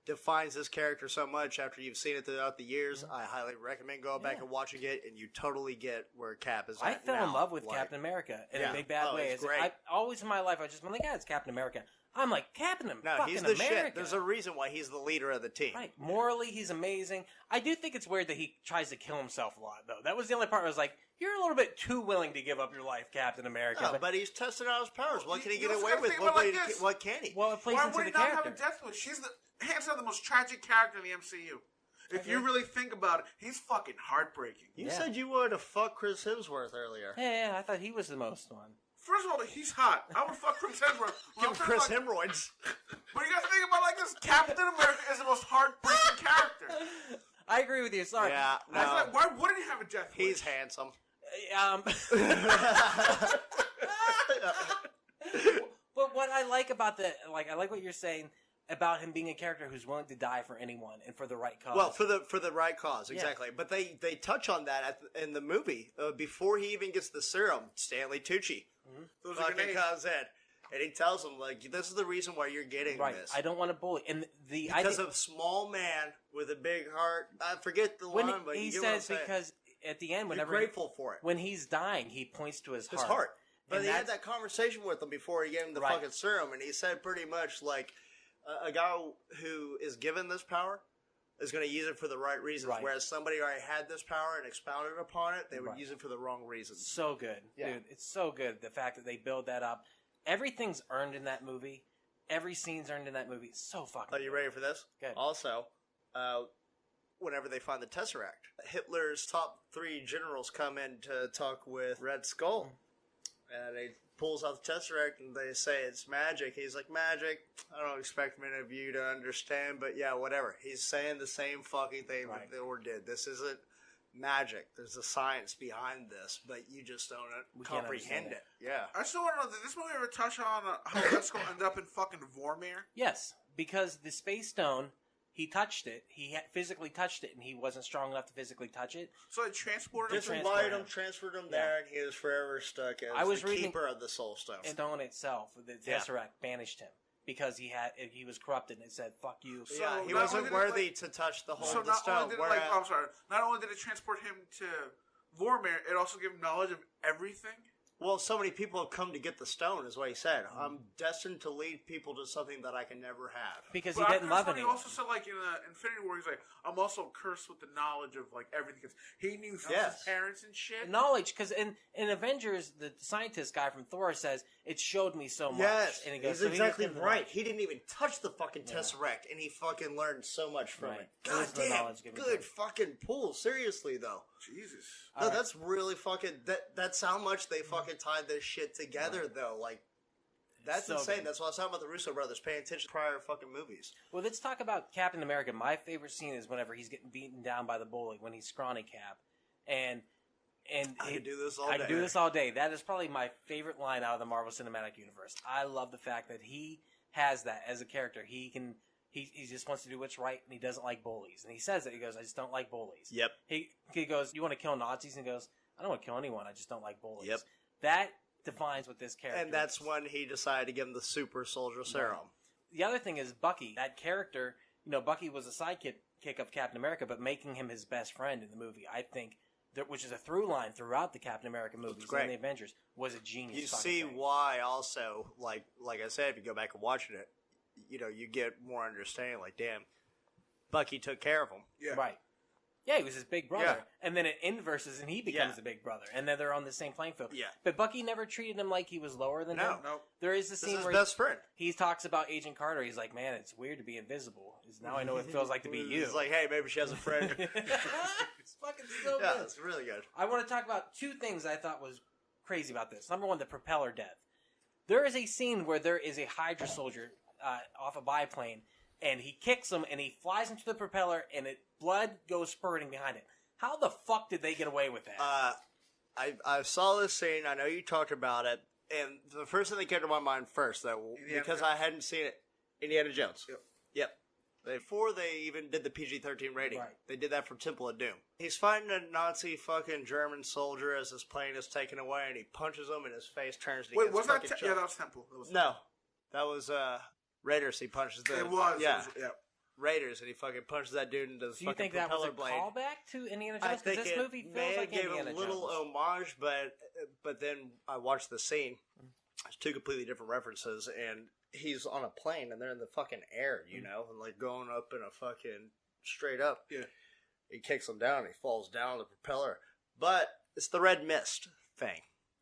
D: defines this character so much after you've seen it throughout the years. I highly recommend going back and watching it, and you totally get where Cap is at
C: I fell
D: now.
C: in love with Captain America in a big bad way.
D: It's great.
C: I always in my life, I just been like, yeah, it's Captain America. I'm like, Captain America.
D: No, he's the shit. There's a reason why he's the leader of the team.
C: Right. Morally, he's amazing. I do think it's weird that he tries to kill himself a lot, though. That was the only part where I was like, you're a little bit too willing to give up your life, Captain America.
D: No, but he's testing out his powers. What can he get away with? What can he?
C: Well, it plays into the character.
B: Why would he not have a death wish? She's hands down the most tragic character in the MCU. If you really think about it, he's fucking heartbreaking.
D: You said you wanted to fuck Chris Hemsworth earlier.
C: Yeah, I thought he was the most one.
B: First of all, he's hot. I would fuck Chris Hemsworth.
D: Give Chris hemorrhoids.
B: But you gotta think about it like this. Captain America is the most heartbreaking character.
C: I agree with you. Sorry.
D: Yeah, no.
B: Like, why wouldn't he have a death wish?
D: He's handsome.
C: But what I like about I like what you're saying about him being a character who's willing to die for anyone and for the right cause.
D: Well, for the right cause, exactly. But they touch on that in the movie before he even gets the serum. Stanley Tucci fucking comes in and he tells him like, "This is the reason why you're getting this.
C: I don't want to bully." And
D: because of small man with a big heart. I forget the line, but
C: he
D: you get what I'm
C: says
D: saying.
C: because at the end, whenever
D: you're grateful for it
C: when he's dying, he points to his heart.
D: His heart. But
C: And
D: he had that conversation with him before he gave him the fucking serum, and he said pretty much like, a guy who is given this power is going to use it for the right reasons, whereas somebody already had this power and expounded upon it, they would use it for the wrong reasons.
C: So good, dude. It's so good. The fact that they build that up. everything's earned in that movie. Every scene's earned in that movie. It's so fucking
D: Are you ready for this?
C: Good.
D: Also, whenever they find the Tesseract, Hitler's top 3 generals come in to talk with Red Skull. And he pulls out the Tesseract and they say it's magic. He's like, magic? I don't expect many of you to understand, but yeah, whatever. He's saying the same fucking thing that Thor did. This isn't magic. There's a science behind this, but you just don't comprehend it. Yeah.
B: I still want to know, did this movie ever touch on how Red Skull ended up in fucking Vormir?
C: Yes, because the Space Stone, he touched it. He physically touched it, and he wasn't strong enough to physically touch it.
B: So it transported him.
D: Transferred him there, and he was forever stuck as the keeper of the Soul Stone.
C: The stone itself, the Tesseract, banished him. Because he was corrupted, and it said, fuck you.
B: So
D: yeah, he wasn't worthy to touch the whole of the stone.
B: Not only did it transport him to Vormir, it also gave him knowledge of everything?
D: Well, so many people have come to get the stone, is what he said. I'm destined to lead people to something that I can never have.
C: Because he didn't love anyone.
B: He also said, like, in Infinity War, he's like, I'm also cursed with the knowledge of, like, everything. Because he knew his parents and shit.
C: Knowledge, because in Avengers, the scientist guy from Thor says, it showed me so much.
D: Yes,
C: and he goes,
D: he's exactly right. He didn't even touch the fucking Tesseract, and he fucking learned so much from it. God damn, good fucking pull. Seriously, though.
B: Jesus.
D: No, that's really fucking... That's how much they fucking tied this shit together, though. Like, that's so insane. Good. That's what I was talking about the Russo brothers, paying attention to prior fucking movies.
C: Well, let's talk about Captain America. My favorite scene is whenever he's getting beaten down by the bully, when he's scrawny Cap. And
D: I could do this all day.
C: I could do this all day. That is probably my favorite line out of the Marvel Cinematic Universe. I love the fact that he has that as a character. He just wants to do what's right, and he doesn't like bullies. And he says that. He goes, I just don't like bullies.
D: Yep.
C: He goes, you want to kill Nazis? And he goes, I don't want to kill anyone. I just don't like bullies.
D: Yep.
C: That defines what this character is.
D: And that's when he decided to give him the super soldier serum.
C: Right. The other thing is Bucky. That character, Bucky was a sidekick of Captain America, but making him his best friend in the movie, I think, which is a through line throughout the Captain America movies and the Avengers, was a genius.
D: You see why also, like I said, if you go back and watching it, you get more understanding. Like, damn, Bucky took care of him.
B: Yeah.
C: Right. Yeah, he was his big brother. Yeah. And then it inverses and he becomes the big brother. And then they're on the same playing field.
D: Yeah.
C: But Bucky never treated him like he was lower than him.
B: No.
C: There is a scene
D: his
C: where
D: best friend.
C: He talks about Agent Carter. He's like, man, it's weird to be invisible. Now I know what it feels like to be you.
D: He's like, hey, maybe she has a friend.
C: It's fucking so good.
D: Yeah, it's really good.
C: I want to talk about two things I thought was crazy about this. Number one, the propeller death. There is a scene where there is a Hydra soldier off a biplane, and he kicks him, and he flies into the propeller, and blood goes spurting behind it. How the fuck did they get away with that?
D: I saw this scene. I know you talked about it, and the first thing that came to my mind first, because I hadn't seen it, Indiana Jones. Yep. Before they even did the PG-13 rating, they did that for Temple of Doom. He's fighting a Nazi fucking German soldier as his plane is taken away, and he punches him, and his face turns to
B: Wait, was that? Yeah, that was Temple.
D: That was Raiders. He punches the.
B: It was.
D: Yeah. Raiders, and he fucking punches that dude into the fucking propeller blade.
C: Do you think that was a callback to Indiana Jones? Because this movie feels like Indiana Jones.
D: Gave a little homage, but then I watched the scene. It's two completely different references, and he's on a plane, and they're in the fucking air, and like going up in a fucking straight up.
B: Yeah.
D: He kicks him down, and he falls down the propeller. But it's the red mist thing.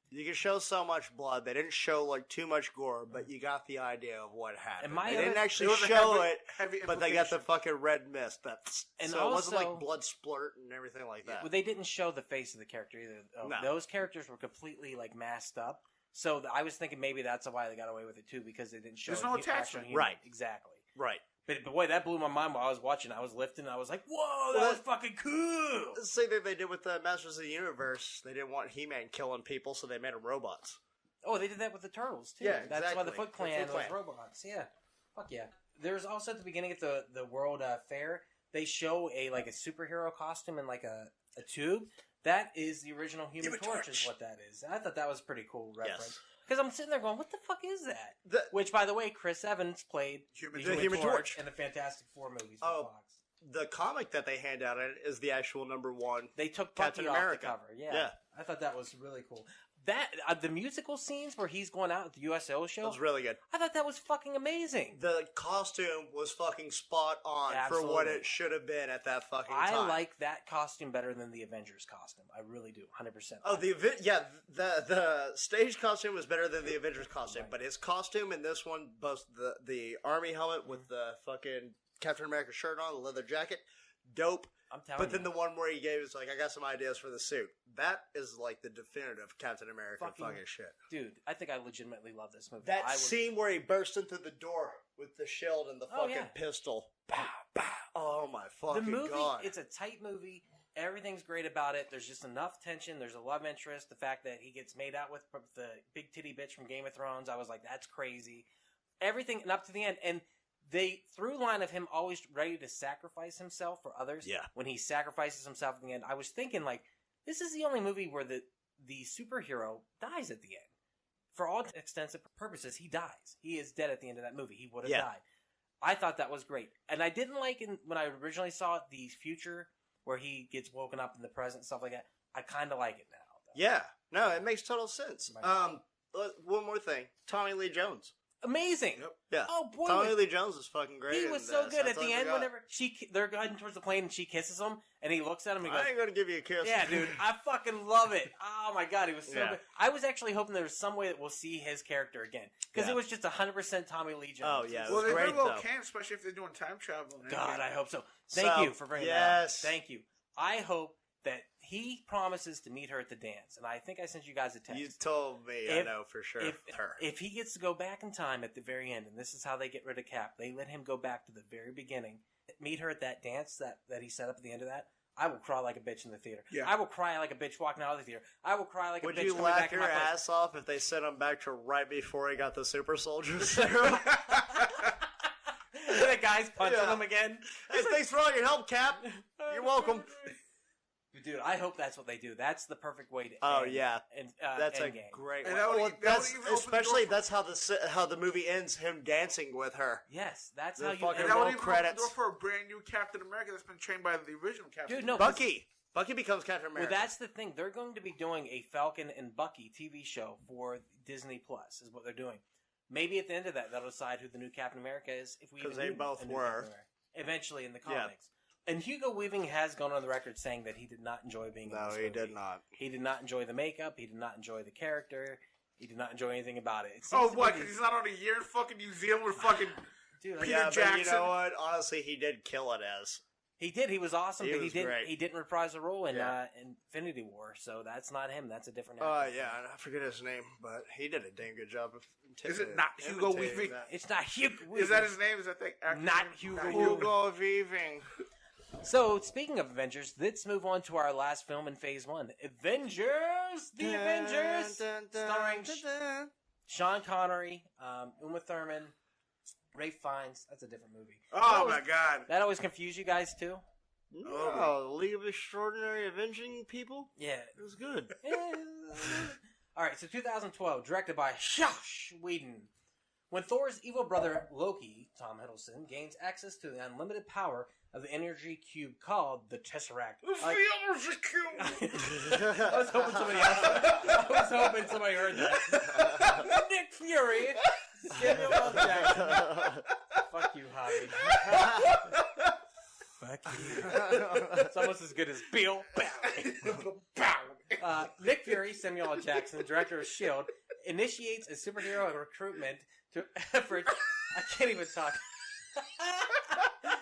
D: You can show so much blood. They didn't show like too much gore, but you got the idea of what happened. They didn't actually show it, but they got the fucking red mist. So it wasn't like blood splurt and everything like that.
C: Well, they didn't show the face of the character either.
D: No.
C: Those characters were completely like masked up. So I was thinking maybe that's why they got away with it too, because they didn't show.
B: There's no attachment.
C: Right. Exactly.
D: Right.
C: But boy, that blew my mind while I was watching. I was lifting. I was like, "Whoa, that was fucking cool!"
D: The same thing they did with the Masters of the Universe. They didn't want He-Man killing people, so they made them robots.
C: Oh, they did that with the Turtles too.
D: Yeah,
C: That's why the Foot Clan was robots. Yeah, fuck yeah. There's also at the beginning of the World Fair, they show a superhero costume in like a tube. That is the original Human Torch, is what that is. I thought that was a pretty cool reference. Yes. Because I'm sitting there going, what the fuck is that? Which, by the way, Chris Evans played the Human Torch in the Fantastic Four movies from Fox.
D: The comic that they hand out is the actual #1.
C: They took Bucky off the cover. Yeah. I thought that was really cool. the musical scenes where he's going out at the USO show.
D: It was really good.
C: I thought that was fucking amazing.
D: The costume was fucking spot on for what it should have been at that fucking time.
C: I like that costume better than the Avengers costume. I really do, 100%.
D: Oh, the stage costume was better than the Avengers costume, but his costume in this one, both the army helmet with the fucking Captain America shirt on, the leather jacket, dope.
C: I'm telling
D: but then
C: you.
D: the one where he gave us I got some ideas for the suit. That is like the definitive Captain America fucking shit.
C: Dude, I think I legitimately love this movie.
D: That scene where he burst into the door with the shield and the fucking pistol. Bah, bah. Oh my fucking god.
C: It's a tight movie. Everything's great about it. There's just enough tension. There's a love interest. The fact that he gets made out with the big titty bitch from Game of Thrones, I was like, that's crazy. Everything and up to the end. And the through line of him always ready to sacrifice himself for others. Yeah. When he sacrifices himself at the end, I was thinking like, this is the only movie where the superhero dies at the end. For all extensive purposes, he dies. He is dead at the end of that movie. He would have died. I thought that was great. And I didn't like when I originally saw it, the future where he gets woken up in the present, stuff like that. I kind of like it now. Though.
D: Yeah. No, it makes total sense. One more thing. Tommy Lee Jones.
C: Amazing.
D: Yep. Yeah.
C: Oh boy,
D: Tommy Lee Jones is fucking great.
C: He was so good at the end. Whenever they're heading towards the plane and she kisses him, and he looks at him and goes,
D: "I ain't gonna give you a kiss."
C: Yeah, dude, I fucking love it. Oh my god, he was so good. I was actually hoping there was some way that we'll see his character again because it was just 100% Tommy Lee Jones.
D: Oh yeah,
B: well, they
D: great,
B: very well can, especially if they're doing time travel.
C: God, I hope so. Thank you for bringing that up. Thank you. I hope that he promises to meet her at the dance, and I think I sent you guys a text.
D: You told me, I know for sure.
C: If he gets to go back in time at the very end, and this is how they get rid of Cap, they let him go back to the very beginning, meet her at that dance that he set up at the end of that, I will cry like a bitch in the theater. Yeah. I will cry like a bitch walking out of the theater. I will cry like a bitch coming back in my place.
D: Would you laugh your ass off if they sent him back to right before he got the super soldier serum?
C: The guy's punching him again.
D: Hey, thanks for all your help, Cap. You're welcome.
C: Dude, I hope that's what they do. That's the perfect way to end.
D: Oh yeah, that's a great. Especially that's how the movie ends. Him dancing with her.
C: Yes, that's
B: how
C: you.
B: And that would even open the door for a brand new Captain America that's been trained by the original Captain.
C: Dude, no,
D: Bucky becomes Captain America.
C: Well, that's the thing. They're going to be doing a Falcon and Bucky TV show for Disney Plus. Is what they're doing. Maybe at the end of that, they'll decide who the new Captain America is. Because
D: they both were
C: eventually in the comics. And Hugo Weaving has gone on the record saying that he did not enjoy being in this movie.
D: No, he did not.
C: He did not enjoy the makeup. He did not enjoy the character. He did not enjoy anything about it.
B: What? Because he's not on a year in fucking New Zealand with fucking Peter Jackson?
D: But you know what? Honestly, he did kill it as.
C: He did. He was awesome, but
D: great.
C: He didn't reprise a role in Infinity War, so that's not him. That's a different actor.
D: I forget his name, but he did a damn good job of
B: Is it not Hugo Weaving?
C: It's not Hugo Weaving.
B: Is that his name? Is that the actor?
C: Not Hugo Weaving.
D: Hugo Weaving.
C: So, speaking of Avengers, let's move on to our last film in Phase 1. Avengers! The Avengers! Starring Sean Connery, Uma Thurman, Ralph Fiennes. That's a different movie.
B: Oh, my God.
C: That always confused you guys, too?
D: No, the League of Extraordinary Avenging People?
C: Yeah.
D: It was good.
C: Alright, so 2012, directed by Joss Whedon. When Thor's evil brother, Loki, Tom Hiddleston, gains access to the unlimited power of the energy cube called the Tesseract.
B: The energy cube!
C: I was hoping somebody heard that. Nick Fury, Samuel L. Jackson. Fuck you, Javi. Fuck you. It's almost as good as Bill. Nick Fury, Samuel L. Jackson, director of S.H.I.E.L.D., initiates a superhero recruitment effort. I can't even talk.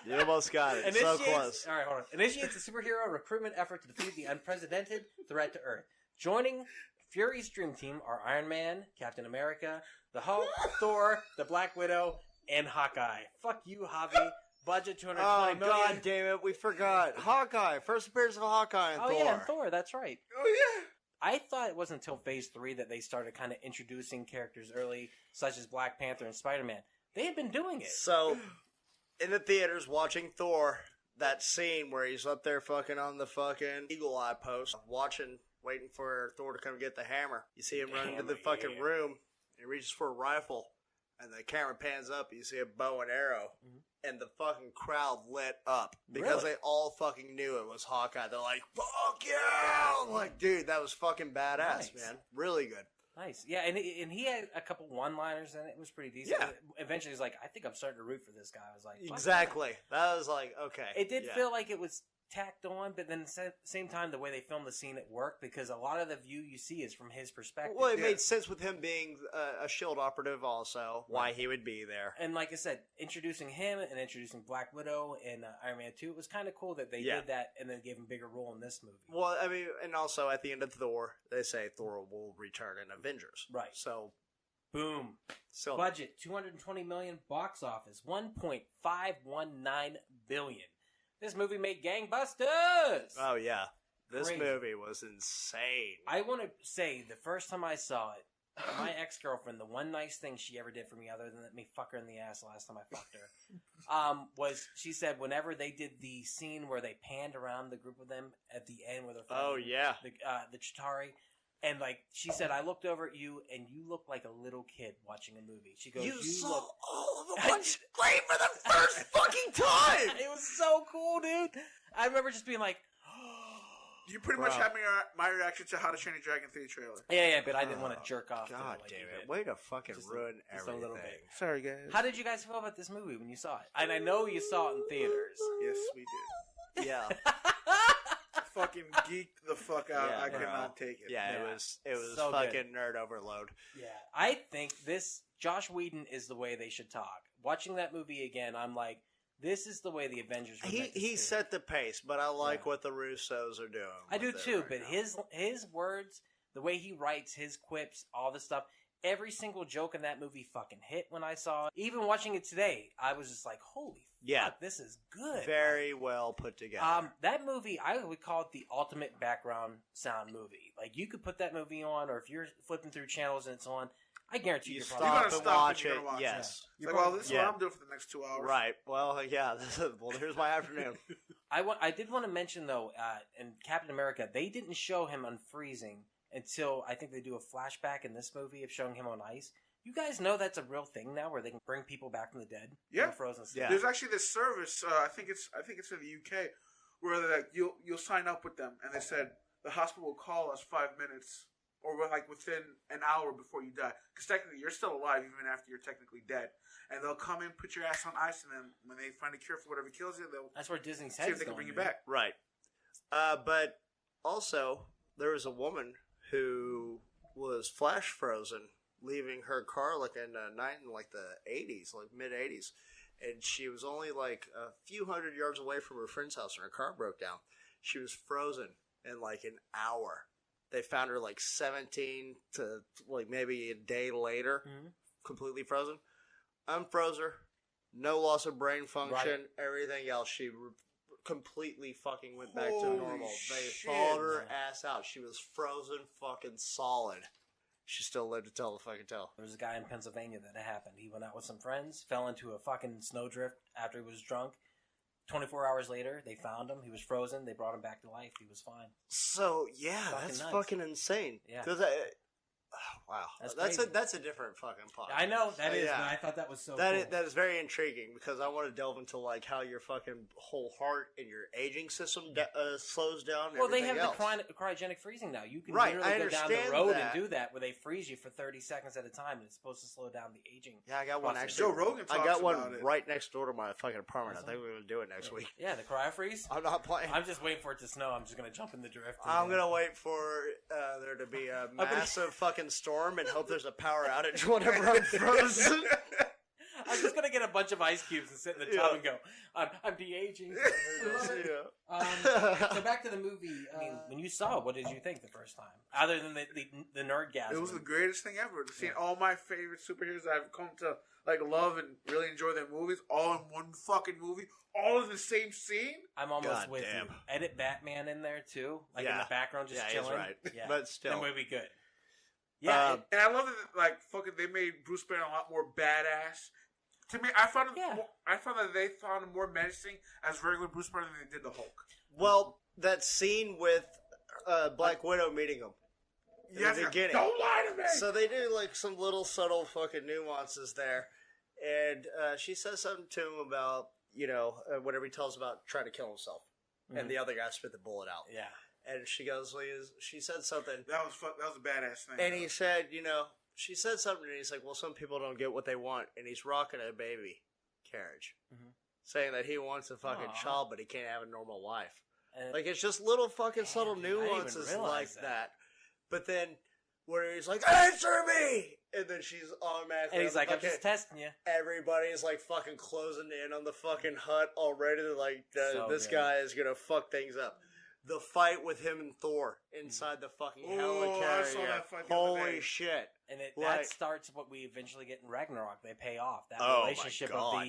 D: You almost got it. So close.
C: All right, hold on. Initiates a superhero recruitment effort to defeat the unprecedented threat to Earth. Joining Fury's dream team are Iron Man, Captain America, the Hulk, Thor, the Black Widow, and Hawkeye. Fuck you, Javi. Budget $220 million.
D: God damn it, we forgot. Hawkeye. First appearance of Hawkeye and Thor.
C: Oh, yeah, and Thor, that's right.
B: Oh, yeah.
C: I thought it wasn't until Phase 3 that they started kind of introducing characters early, such as Black Panther and Spider-Man. They had been doing it.
D: So, in the theaters, watching Thor, that scene where he's up there fucking on the fucking Eagle Eye post, waiting for Thor to come get the hammer. You see him run into the fucking room, and he reaches for a rifle, and the camera pans up, you see a bow and arrow, and the fucking crowd lit up because they all fucking knew it was Hawkeye. They're like, "Fuck yeah!" I'm like, dude, that was fucking badass, man. Really good.
C: Nice. Yeah, and he had a couple one-liners in it. It was pretty decent. Yeah. Eventually, he's like, I think I'm starting to root for this guy. I was like,
D: exactly. That was like, okay.
C: It did feel like it was tacked on, but then at the same time, the way they filmed the scene, it worked because a lot of the view you see is from his perspective.
D: Well, it made sense with him being a S.H.I.E.L.D. operative also, why he would be there.
C: And like I said, introducing him and introducing Black Widow and Iron Man 2, it was kind of cool that they did that and then gave him a bigger role in this movie.
D: Well, I mean, and also at the end of Thor, they say Thor will return in Avengers. Right. So,
C: boom. So budget, $220 million, box office, $1.519 billion. This movie made gangbusters!
D: Oh, yeah. This movie was insane.
C: I want to say, the first time I saw it, my ex-girlfriend, the one nice thing she ever did for me, other than let me fuck her in the ass the last time I fucked her, was she said whenever they did the scene where they panned around the group of them at the end where they're fighting the Chitauri, and like she said, I looked over at you and you look like a little kid watching a movie. She goes, "You saw all of them on screen for the first fucking time." It was so cool, dude. I remember just being like,
B: you pretty much had my reaction to How to Train Your Dragon 3 trailer.
C: Yeah, but I didn't want to jerk off.
D: God damn it! Way to fucking ruin everything. A little bit.
B: Sorry, guys.
C: How did you guys feel about this movie when you saw it? And I know you saw it in theaters.
B: Yes, we did. Yeah. Fucking geeked the fuck out. I could not take it.
D: Yeah, it was so fucking good. Nerd overload.
C: Yeah, I think Josh Whedon is the way they should talk. Watching that movie again, I'm like, this is the way the Avengers were meant to
D: He set the pace, but I like what the Russos are doing.
C: I do too, but his words, the way he writes, his quips, all the stuff, every single joke in that movie fucking hit when I saw it. Even watching it today, I was just like, holy fuck, this is good.
D: Very well put together.
C: That movie, I would call it the ultimate background sound movie. Like, you could put that movie on, or if you're flipping through channels and it's on, I guarantee you're
B: going to watch it. Yes. It's like, this is what I'm doing for the next 2 hours.
D: Right. Well, yeah. Well, here's my afternoon.
C: I did want to mention, though, in Captain America, they didn't show him unfreezing until I think they do a flashback in this movie of showing him on ice. You guys know that's a real thing now, where they can bring people back from the dead.
B: Yeah,
C: frozen.
B: Yeah. There's actually this service. I think it's in the UK, where like you'll sign up with them, and they said the hospital will call us 5 minutes or like within an hour before you die, because technically you're still alive even after you're technically dead, and they'll come in, put your ass on ice, and then when they find a cure for whatever kills you,
C: that's where Disney's
B: see if they can bring you back.
D: Right. But also there was a woman who was flash frozen, leaving her car like in night in like the 80s, like mid 80s, and she was only like a few hundred yards away from her friend's house, and her car broke down. She was frozen in like an hour. They found her like 17 to like maybe a day later, completely frozen. Unfroze her, no loss of brain function, everything else. She completely fucking went back to normal. They thawed her ass out. She was frozen fucking solid. She still lived to tell the fucking tale.
C: There was a guy in Pennsylvania that it happened. He went out with some friends, fell into a fucking snowdrift after he was drunk. 24 hours later, they found him. He was frozen. They brought him back to life. He was fine.
D: So, yeah, that's fucking insane.
C: Yeah.
D: Wow. That's a different fucking podcast.
C: I know, that is, but I thought that was so cool.
D: That is very intriguing, because I want to delve into like how your fucking whole heart and your aging system slows down.
C: Well, they have the cryogenic freezing now. You can literally go down the road and do that, where they freeze you for 30 seconds at a time, and it's supposed to slow down the aging.
D: Yeah, I got one actually.
B: Joe Rogan talks about it.
D: I got one right next door to my fucking apartment. I think we're going to do it next week.
C: Yeah, the cryo freeze?
D: I'm not playing.
C: I'm just waiting for it to snow. I'm just going to jump in the drift.
D: I'm going to wait for there to be a massive fucking storm and hope there's a power outage whenever I'm frozen.
C: I'm just gonna get a bunch of ice cubes and sit in the tub and go, I'm de-aging. So back to the movie. I mean, when you saw it, what did you think the first time? Other than the nerdgasm.
B: It was the greatest thing ever. Seeing all my favorite superheroes that I've come to like love and really enjoy their movies all in one fucking movie, all in the same scene.
C: I'm almost with you. Edit Batman in there too, like in the background, just chilling.
D: He's right. Yeah, but still,
C: that would be good. Yeah,
B: and I love that. Like fucking, they made Bruce Banner a lot more badass. To me, I found that they found him more menacing as regular Bruce Banner than they did the Hulk.
D: Well, that scene with Black Widow meeting him. in the beginning.
B: Don't lie to me!
D: So they do like some little subtle fucking nuances there. And she says something to him about, whenever he tells about trying to kill himself. Mm-hmm. And the other guy spit the bullet out.
C: Yeah.
D: And she goes, she said something.
B: That was a badass thing.
D: And he said, she said something, and he's like, well, some people don't get what they want. And he's rocking a baby carriage. Mm-hmm. Saying that he wants a fucking child, but he can't have a normal life. Like, it's just little fucking subtle nuances like that. But then, where he's like, answer me! And then she's automatically...
C: And he's like, I'm just testing you.
D: Everybody's like fucking closing in on the fucking hut already. They're like, this guy is gonna fuck things up. The fight with him and Thor inside the fucking helicarrier.
B: I saw that fight the other
D: Holy
B: day.
D: shit.
C: And that starts what we eventually get in Ragnarok. They pay off. That relationship of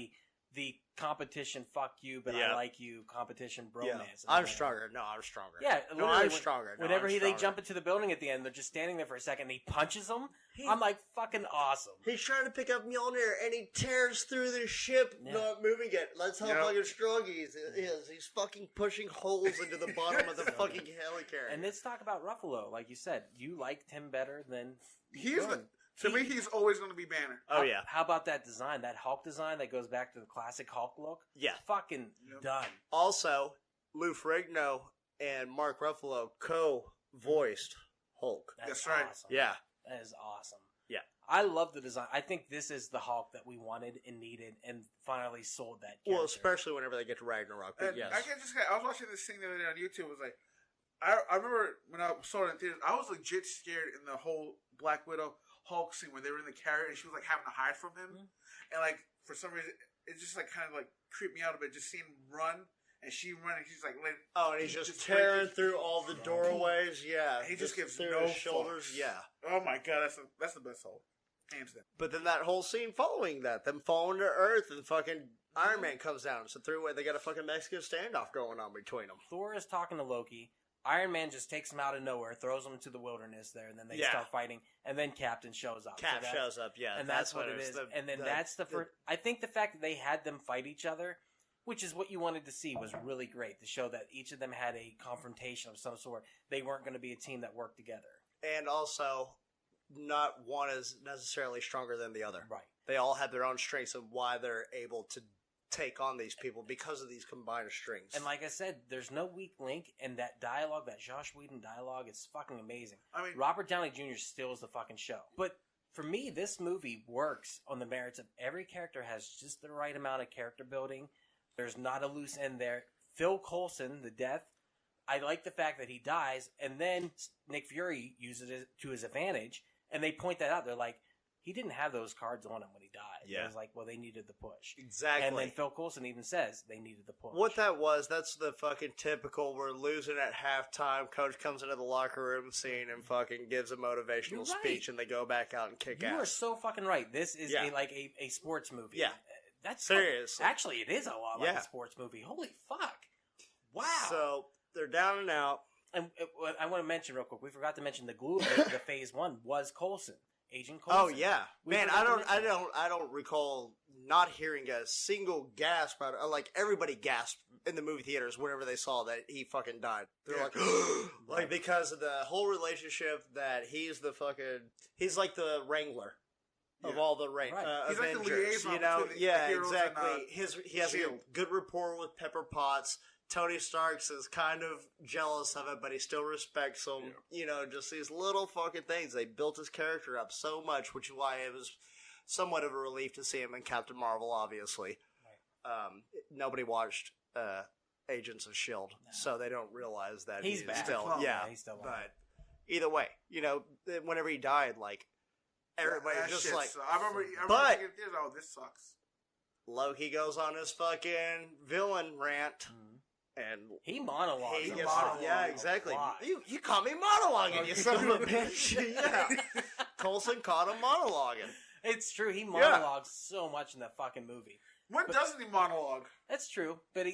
C: the competition, fuck you, but I like you, competition bromance.
D: Yeah. I'm stronger. No, I'm stronger.
C: Yeah,
D: no, I'm stronger. No,
C: whenever they jump into the building at the end, they're just standing there for a second, and he punches them. I'm like, fucking awesome.
D: He's trying to pick up Mjolnir, and he tears through the ship, not moving it. That's how fucking strong he is. He's fucking pushing holes into the bottom of the fucking helicarrier.
C: And let's talk about Ruffalo. Like you said, you liked him better than...
B: To me, he's always going to be Banner.
D: Oh, yeah.
C: How about that design? That Hulk design that goes back to the classic Hulk look?
D: Yeah.
C: Fucking done.
D: Also, Lou Ferrigno and Mark Ruffalo co-voiced Hulk.
C: That's
B: right.
C: Awesome.
D: Yeah.
C: That is awesome.
D: Yeah.
C: I love the design. I think this is the Hulk that we wanted and needed and finally sold that character.
D: Well, especially whenever they get to Ragnarok. But yes.
B: I was watching this thing the other day on YouTube. It was like, I remember when I saw it in theaters, I was legit scared in the whole Black Widow Hulk scene where they were in the carrier and she was like having to hide from him. Mm-hmm. And like, for some reason, it just like kind of like creeped me out a bit, just seeing him run. And she running, she's like,
D: and he's just tearing through all the doorways. Yeah,
B: he just gives
D: through
B: no
D: his shoulders.
B: fucks.
D: Yeah.
B: Oh my god, that's the best Hulk, hands down.
D: But then that whole scene following that, them falling to Earth, and fucking Iron Man comes down. So they got a fucking Mexican standoff going on between them.
C: Thor is talking to Loki. Iron Man just takes him out of nowhere, throws him into the wilderness there, and then they start fighting. And then Captain shows up.
D: Cap shows up, yeah,
C: and that's what it is. And then that's the first. I think the fact that they had them fight each other, which is what you wanted to see, was really great to show that each of them had a confrontation of some sort. They weren't going to be a team that worked together.
D: And also, not one is necessarily stronger than the other.
C: Right.
D: They all have their own strengths of why they're able to take on these people because of these combined strengths.
C: And like I said, there's no weak link in that dialogue, that Josh Whedon dialogue. It's fucking amazing. I mean, Robert Downey Jr. steals the fucking show. But for me, this movie works on the merits of every character has just the right amount of character building. There's not a loose end there. Phil Coulson, the death, I like the fact that he dies, and then Nick Fury uses it to his advantage, and they point that out. They're like, he didn't have those cards on him when he died. Yeah. It was like, well, they needed the push.
D: Exactly.
C: And then Phil Coulson even says they needed the push.
D: What that was, that's the fucking typical, we're losing at halftime, coach comes into the locker room scene and fucking gives a motivational speech, and they go back out and kick ass.
C: You are so fucking right. This is a sports movie.
D: Yeah.
C: That's
D: seriously.
C: Actually, it is a lot like a sports movie. Holy fuck. Wow.
D: So, they're down and out.
C: And I want to mention real quick, we forgot to mention the glue of the phase one was Coulson. Agent Coulson.
D: Oh yeah, man! I don't recall not hearing a single gasp. Like everybody gasped in the movie theaters whenever they saw that he fucking died. They're like, like because of the whole relationship that he's like the wrangler of all the
B: he's
D: Avengers.
B: Like the liaison,
D: exactly. He has a good rapport with Pepper Potts. Tony Stark's is kind of jealous of it, but he still respects him. Yeah. You know, just these little fucking things. They built his character up so much, which is why it was somewhat of a relief to see him in Captain Marvel, obviously. Right. Nobody watched Agents of S.H.I.E.L.D., so they don't realize that he's still... he's still but either way, you know, whenever he died, like, everybody just like...
B: I remember thinking, oh, this sucks.
D: Loki goes on his fucking villain rant... Mm-hmm. And
C: he monologues.
D: Yeah, exactly. You caught me monologuing, you son of a bitch. Yeah. Coulson caught him monologuing.
C: It's true. He monologues so much in that fucking movie.
B: When doesn't he monologue?
C: That's true. But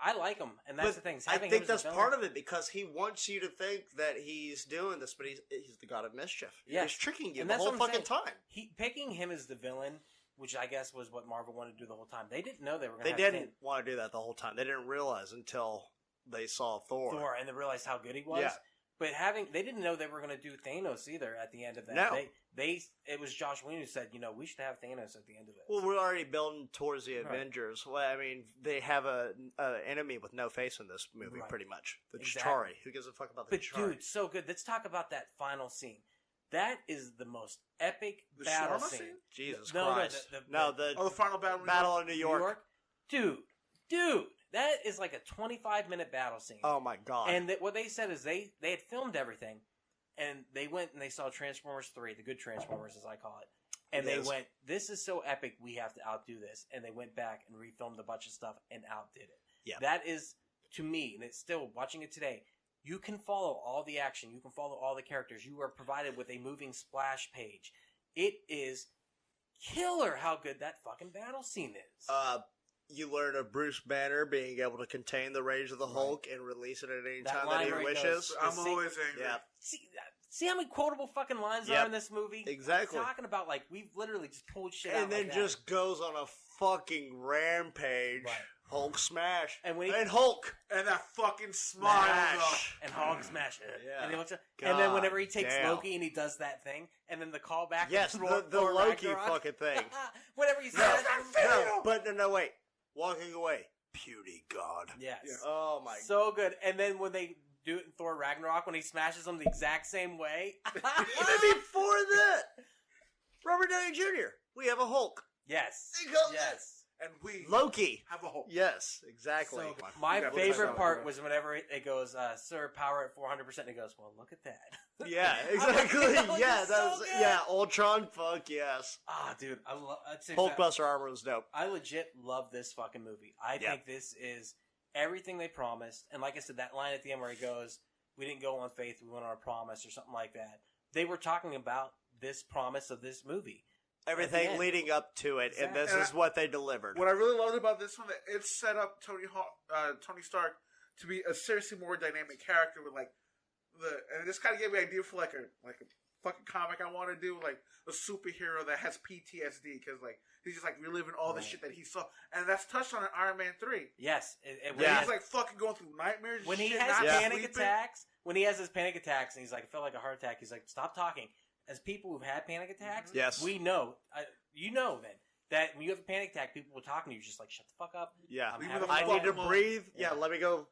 C: I like him, and that's the thing.
D: I think that's part of it because he wants you to think that he's doing this, but he's the god of mischief. Yeah. He's tricking you the whole fucking time.
C: Picking him as the villain, which I guess was what Marvel wanted to do the whole time. They didn't know they were going to
D: They didn't want to do that the whole time. They didn't realize until they saw Thor.
C: And they realized how good he was. Yeah. But they didn't know they were going to do Thanos either at the end of that.
D: No.
C: It was Josh Whedon who said, we should have Thanos at the end of it.
D: Well, we're already building towards the Avengers. Well, I mean, they have a enemy with no face in this movie, pretty much. The Chitauri. Who gives a fuck about the Chitauri?
C: But dude, so good. Let's talk about that final scene. That is the most epic battle scene.
D: Jesus Christ.
B: The final
D: battle in New York.
C: Dude, that is like a 25-minute battle scene.
D: Oh my god.
C: And what they said is they had filmed everything, and they went and they saw Transformers 3, the good Transformers as I call it. And they went, this is so epic, we have to outdo this. And they went back and refilmed a bunch of stuff and outdid it.
D: Yeah.
C: That is, to me, and it's still, watching it today, you can follow all the action. You can follow all the characters. You are provided with a moving splash page. It is killer how good that fucking battle scene is.
D: You learn of Bruce Banner being able to contain the rage of the Hulk and release it at any time that he wishes.
B: I'm always angry.
D: Yeah.
C: See how many quotable fucking lines there are in this movie?
D: Exactly.
C: I'm talking about, like, we've literally just pulled shit out
D: and then
C: like
D: just goes on a fucking rampage.
C: Right.
D: Hulk smash.
C: And
D: Hulk.
B: And that fucking smile.
C: And Hulk smash.
D: Yeah.
C: And, and then whenever he takes Loki and he does that thing, and then the callback.
D: Yes, the Loki fucking thing.
C: Whenever he says
D: No, wait. Walking away. Puny God.
C: Yes.
B: Yeah.
D: Oh my god.
C: So good. And then when they do it in Thor Ragnarok, when he smashes them the exact same way.
D: Even before that, Robert Downey Jr. We have a Hulk.
C: Yes.
D: Yes.
B: And we
D: Loki
B: have a Hulk.
D: Yes, exactly.
C: So my favorite part was whenever it goes, "Sir, power at 400%," and it goes, "Well, look at that."
D: Yeah, exactly.
C: That was so
D: Ultron. Fuck yes.
C: Ah, dude, I love
D: Hulkbuster armor was dope.
C: I legit love this fucking movie. I think this is everything they promised, and like I said, that line at the end where he goes, "We didn't go on faith, we went on a promise," or something like that. They were talking about this promise of this movie.
D: Everything leading up to it, and this is what they delivered.
B: What I really loved about this one, it set up Tony Stark to be a seriously more dynamic character with and this kind of gave me an idea for like a fucking comic I want to do, like a superhero that has PTSD because he's just reliving all the shit that he saw, and that's touched on in Iron Man 3.
C: Yes,
B: he's fucking going through nightmares.
C: When he has panic attacks, when he has his panic attacks, and he's like, "I felt like a heart attack." He's like, "Stop talking." As people who've had panic attacks, we know, then, that when you have a panic attack, people will talk to you, just like, shut the fuck up.
D: Yeah. I need to breathe. Yeah, let me go.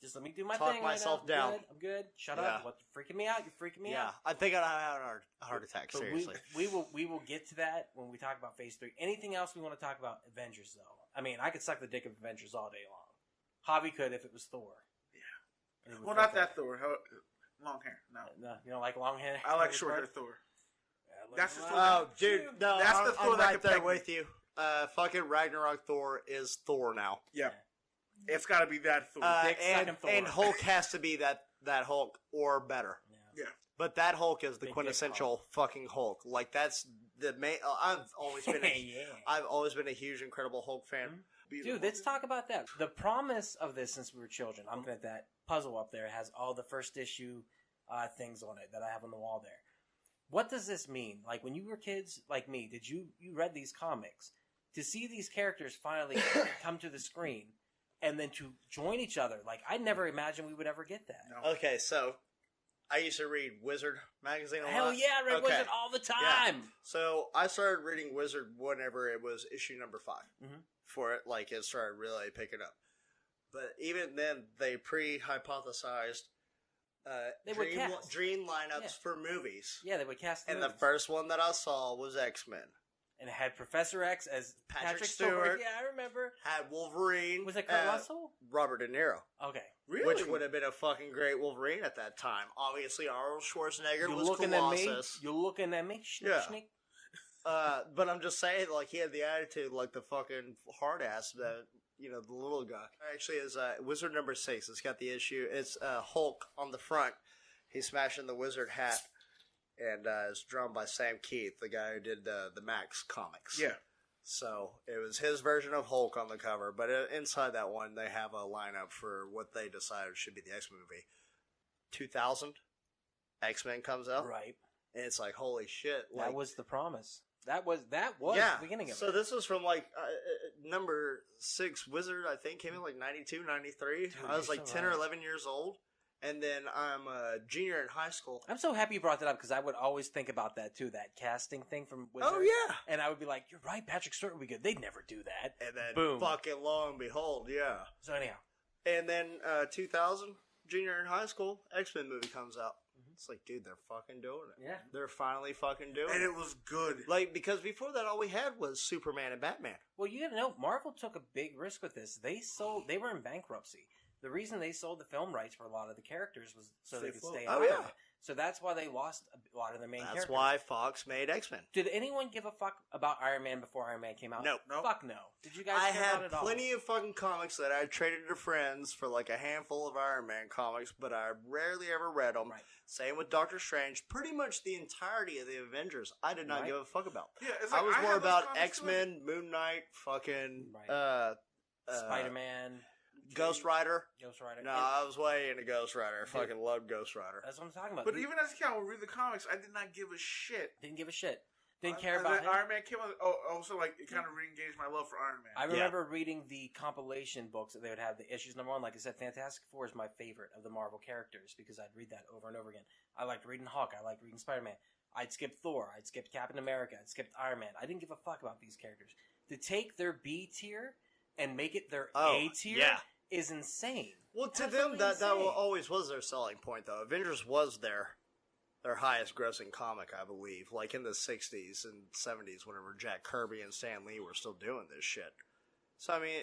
C: Just let me do my
D: talk
C: thing.
D: Myself down.
C: I'm good. Shut up. What's freaking me out? You're freaking me out.
D: I think I have a heart attack, seriously.
C: We will get to that when we talk about Phase 3. Anything else we want to talk about Avengers, though? I mean, I could suck the dick of Avengers all day long. Javi could if it was Thor.
B: Yeah. Well, not that Thor. Long hair. No.
C: You don't like long hair?
B: I like short hair Thor. That's the Thor.
D: Oh, dude. No,
B: that's the Thor
D: I'm
B: that
D: right
B: can
D: there
B: peg
D: with you. Fucking Ragnarok Thor is Thor now.
B: Yeah. It's got to be that Thor.
D: And Hulk has to be that Hulk or better.
B: Yeah.
D: But that Hulk is the quintessential fucking Hulk. Like that's the main. I've always been a huge Incredible Hulk fan.
C: Dude, let's talk about that. The promise of this since we were children. I'm looking at that puzzle up there. It has all the first issue things on it that I have on the wall there. What does this mean? Like when you were kids, like me, did you read these comics? To see these characters finally come to the screen and then to join each other, like I never imagined we would ever get that.
B: No.
D: Okay, so I used to read Wizard magazine a lot.
C: Hell yeah, I read Wizard all the time.
D: Yeah. So I started reading Wizard whenever it was issue number 5.
C: Mm-hmm.
D: For it, like it started really picking up. But even then, they pre-hypothesized dream lineups for movies.
C: Yeah, they would cast.
D: And the first one that I saw was X-Men.
C: And it had Professor X as Patrick
D: Stewart.
C: Yeah, I remember.
D: Had Wolverine.
C: Was it Kurt Russell?
D: Robert De Niro.
C: Okay.
B: Really?
D: Which would have been a fucking great Wolverine at that time. Obviously, Arnold Schwarzenegger was Colossus.
C: You're looking at me?
D: But I'm just saying, like, he had the attitude like the fucking hard ass that, the little guy. Actually, is Wizard number 6. It's got the issue. It's Hulk on the front. He's smashing the wizard hat. And it's drawn by Sam Keith, the guy who did the Max comics.
B: Yeah.
D: So it was his version of Hulk on the cover. But inside that one, they have a lineup for what they decided should be the X-Men movie. 2000, X-Men comes out.
C: Right.
D: And it's like, holy shit.
C: That was the promise. That was the beginning of it.
D: So this was from number 6 Wizard, I think, came in 92, 93. Dude, I was 10 or 11 years old. And then I'm a junior in high school.
C: I'm so happy you brought that up because I would always think about that too, that casting thing from Wizard.
D: Oh, yeah.
C: And I would be like, you're right, Patrick Stewart would be good. They'd never do that.
D: And then,
C: boom.
D: fucking lo and behold, yeah.
C: So anyhow.
D: And then 2000, junior in high school, X-Men movie comes out. It's like, dude, they're fucking doing it.
C: Yeah.
D: They're finally fucking doing it.
B: And it was good.
D: Like, because before that, all we had was Superman and Batman.
C: Well, you gotta know, Marvel took a big risk with this. They were in bankruptcy. The reason they sold the film rights for a lot of the characters was so they could stay alive.
D: Oh, yeah.
C: So that's why they lost a lot of their main characters.
D: That's why Fox made X-Men.
C: Did anyone give a fuck about Iron Man before Iron Man came out?
D: No.
C: Fuck no. Did you guys
D: I
C: care about
D: had
C: it all?
D: plenty of fucking comics that I traded to friends for like a handful of Iron Man comics, but I rarely ever read them.
C: Right.
D: Same with Doctor Strange. Pretty much the entirety of the Avengers, I did not give a fuck about.
B: Yeah, it's like,
D: I was more
B: have those
D: about
B: comics too.
D: X-Men, Moon Knight, fucking
C: Spider-Man,
D: Ghost Rider.
C: Ghost Rider.
D: No, I was way into Ghost Rider. I fucking loved Ghost Rider.
C: That's what I'm talking about.
B: But even as a kid, I would read the comics. I did not give a shit.
C: Didn't give a shit. Didn't care
B: And
C: about
B: then
C: him.
B: Iron Man came out. Also, like, it kind of re-engaged my love for Iron Man.
C: I remember reading the compilation books that they would have, the issues number 1. Like I said, Fantastic Four is my favorite of the Marvel characters because I'd read that over and over again. I liked reading Hulk. I liked reading Spider-Man. I'd skip Thor. I'd skip Captain America. I'd skip Iron Man. I didn't give a fuck about these characters. To take their B tier and make it their A tier is insane.
D: Well, to
C: Absolutely
D: them, that
C: insane.
D: always was their selling point, though. Avengers was their highest grossing comic, I believe. Like in the 60s and 70s, whenever Jack Kirby and Stan Lee were still doing this shit. So, I mean,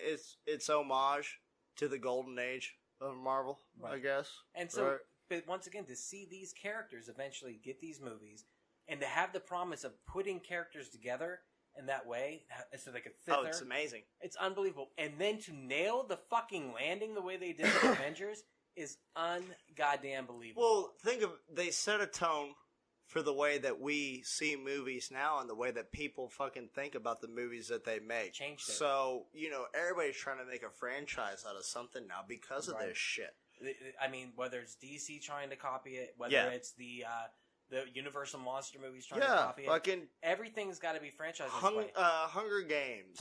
D: it's homage to the golden age of Marvel, I guess.
C: And so, but once again, to see these characters eventually get these movies and to have the promise of putting characters together in that way so they could fit there.
D: It's amazing.
C: It's unbelievable. And then to nail the fucking landing the way they did with Avengers is un-goddamn believable.
D: Well, they set a tone for the way that we see movies now and the way that people fucking think about the movies that they make.
C: Changed it.
D: So, everybody's trying to make a franchise out of something now because of this shit.
C: I mean, whether it's DC trying to copy it, whether it's the Universal Monster movies trying to copy it.
D: Fucking
C: everything's got to be franchised.
D: Hunger Games.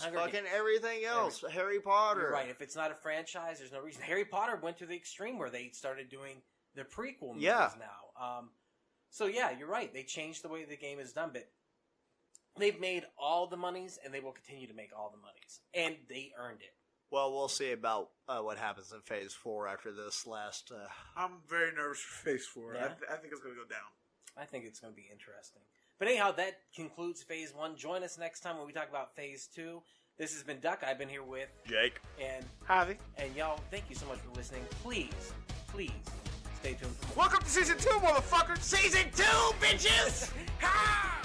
D: Everything else. Harry Potter.
C: You're right. If it's not a franchise, there's no reason. Harry Potter went to the extreme where they started doing the prequel movies now. So yeah, you're right. They changed the way the game is done, but they've made all the monies, and they will continue to make all the monies, and they earned it.
D: Well, we'll see about what happens in Phase 4 after this last...
B: I'm very nervous for Phase 4.
C: Yeah?
B: I think it's going to go down.
C: I think it's going to be interesting. But anyhow, that concludes Phase 1. Join us next time when we talk about Phase 2. This has been Duck. I've been here with
D: Jake
C: and
B: Javi.
C: And y'all, thank you so much for listening. Please stay tuned for more.
B: Welcome to Season 2, motherfuckers!
A: Season 2, bitches! Ha!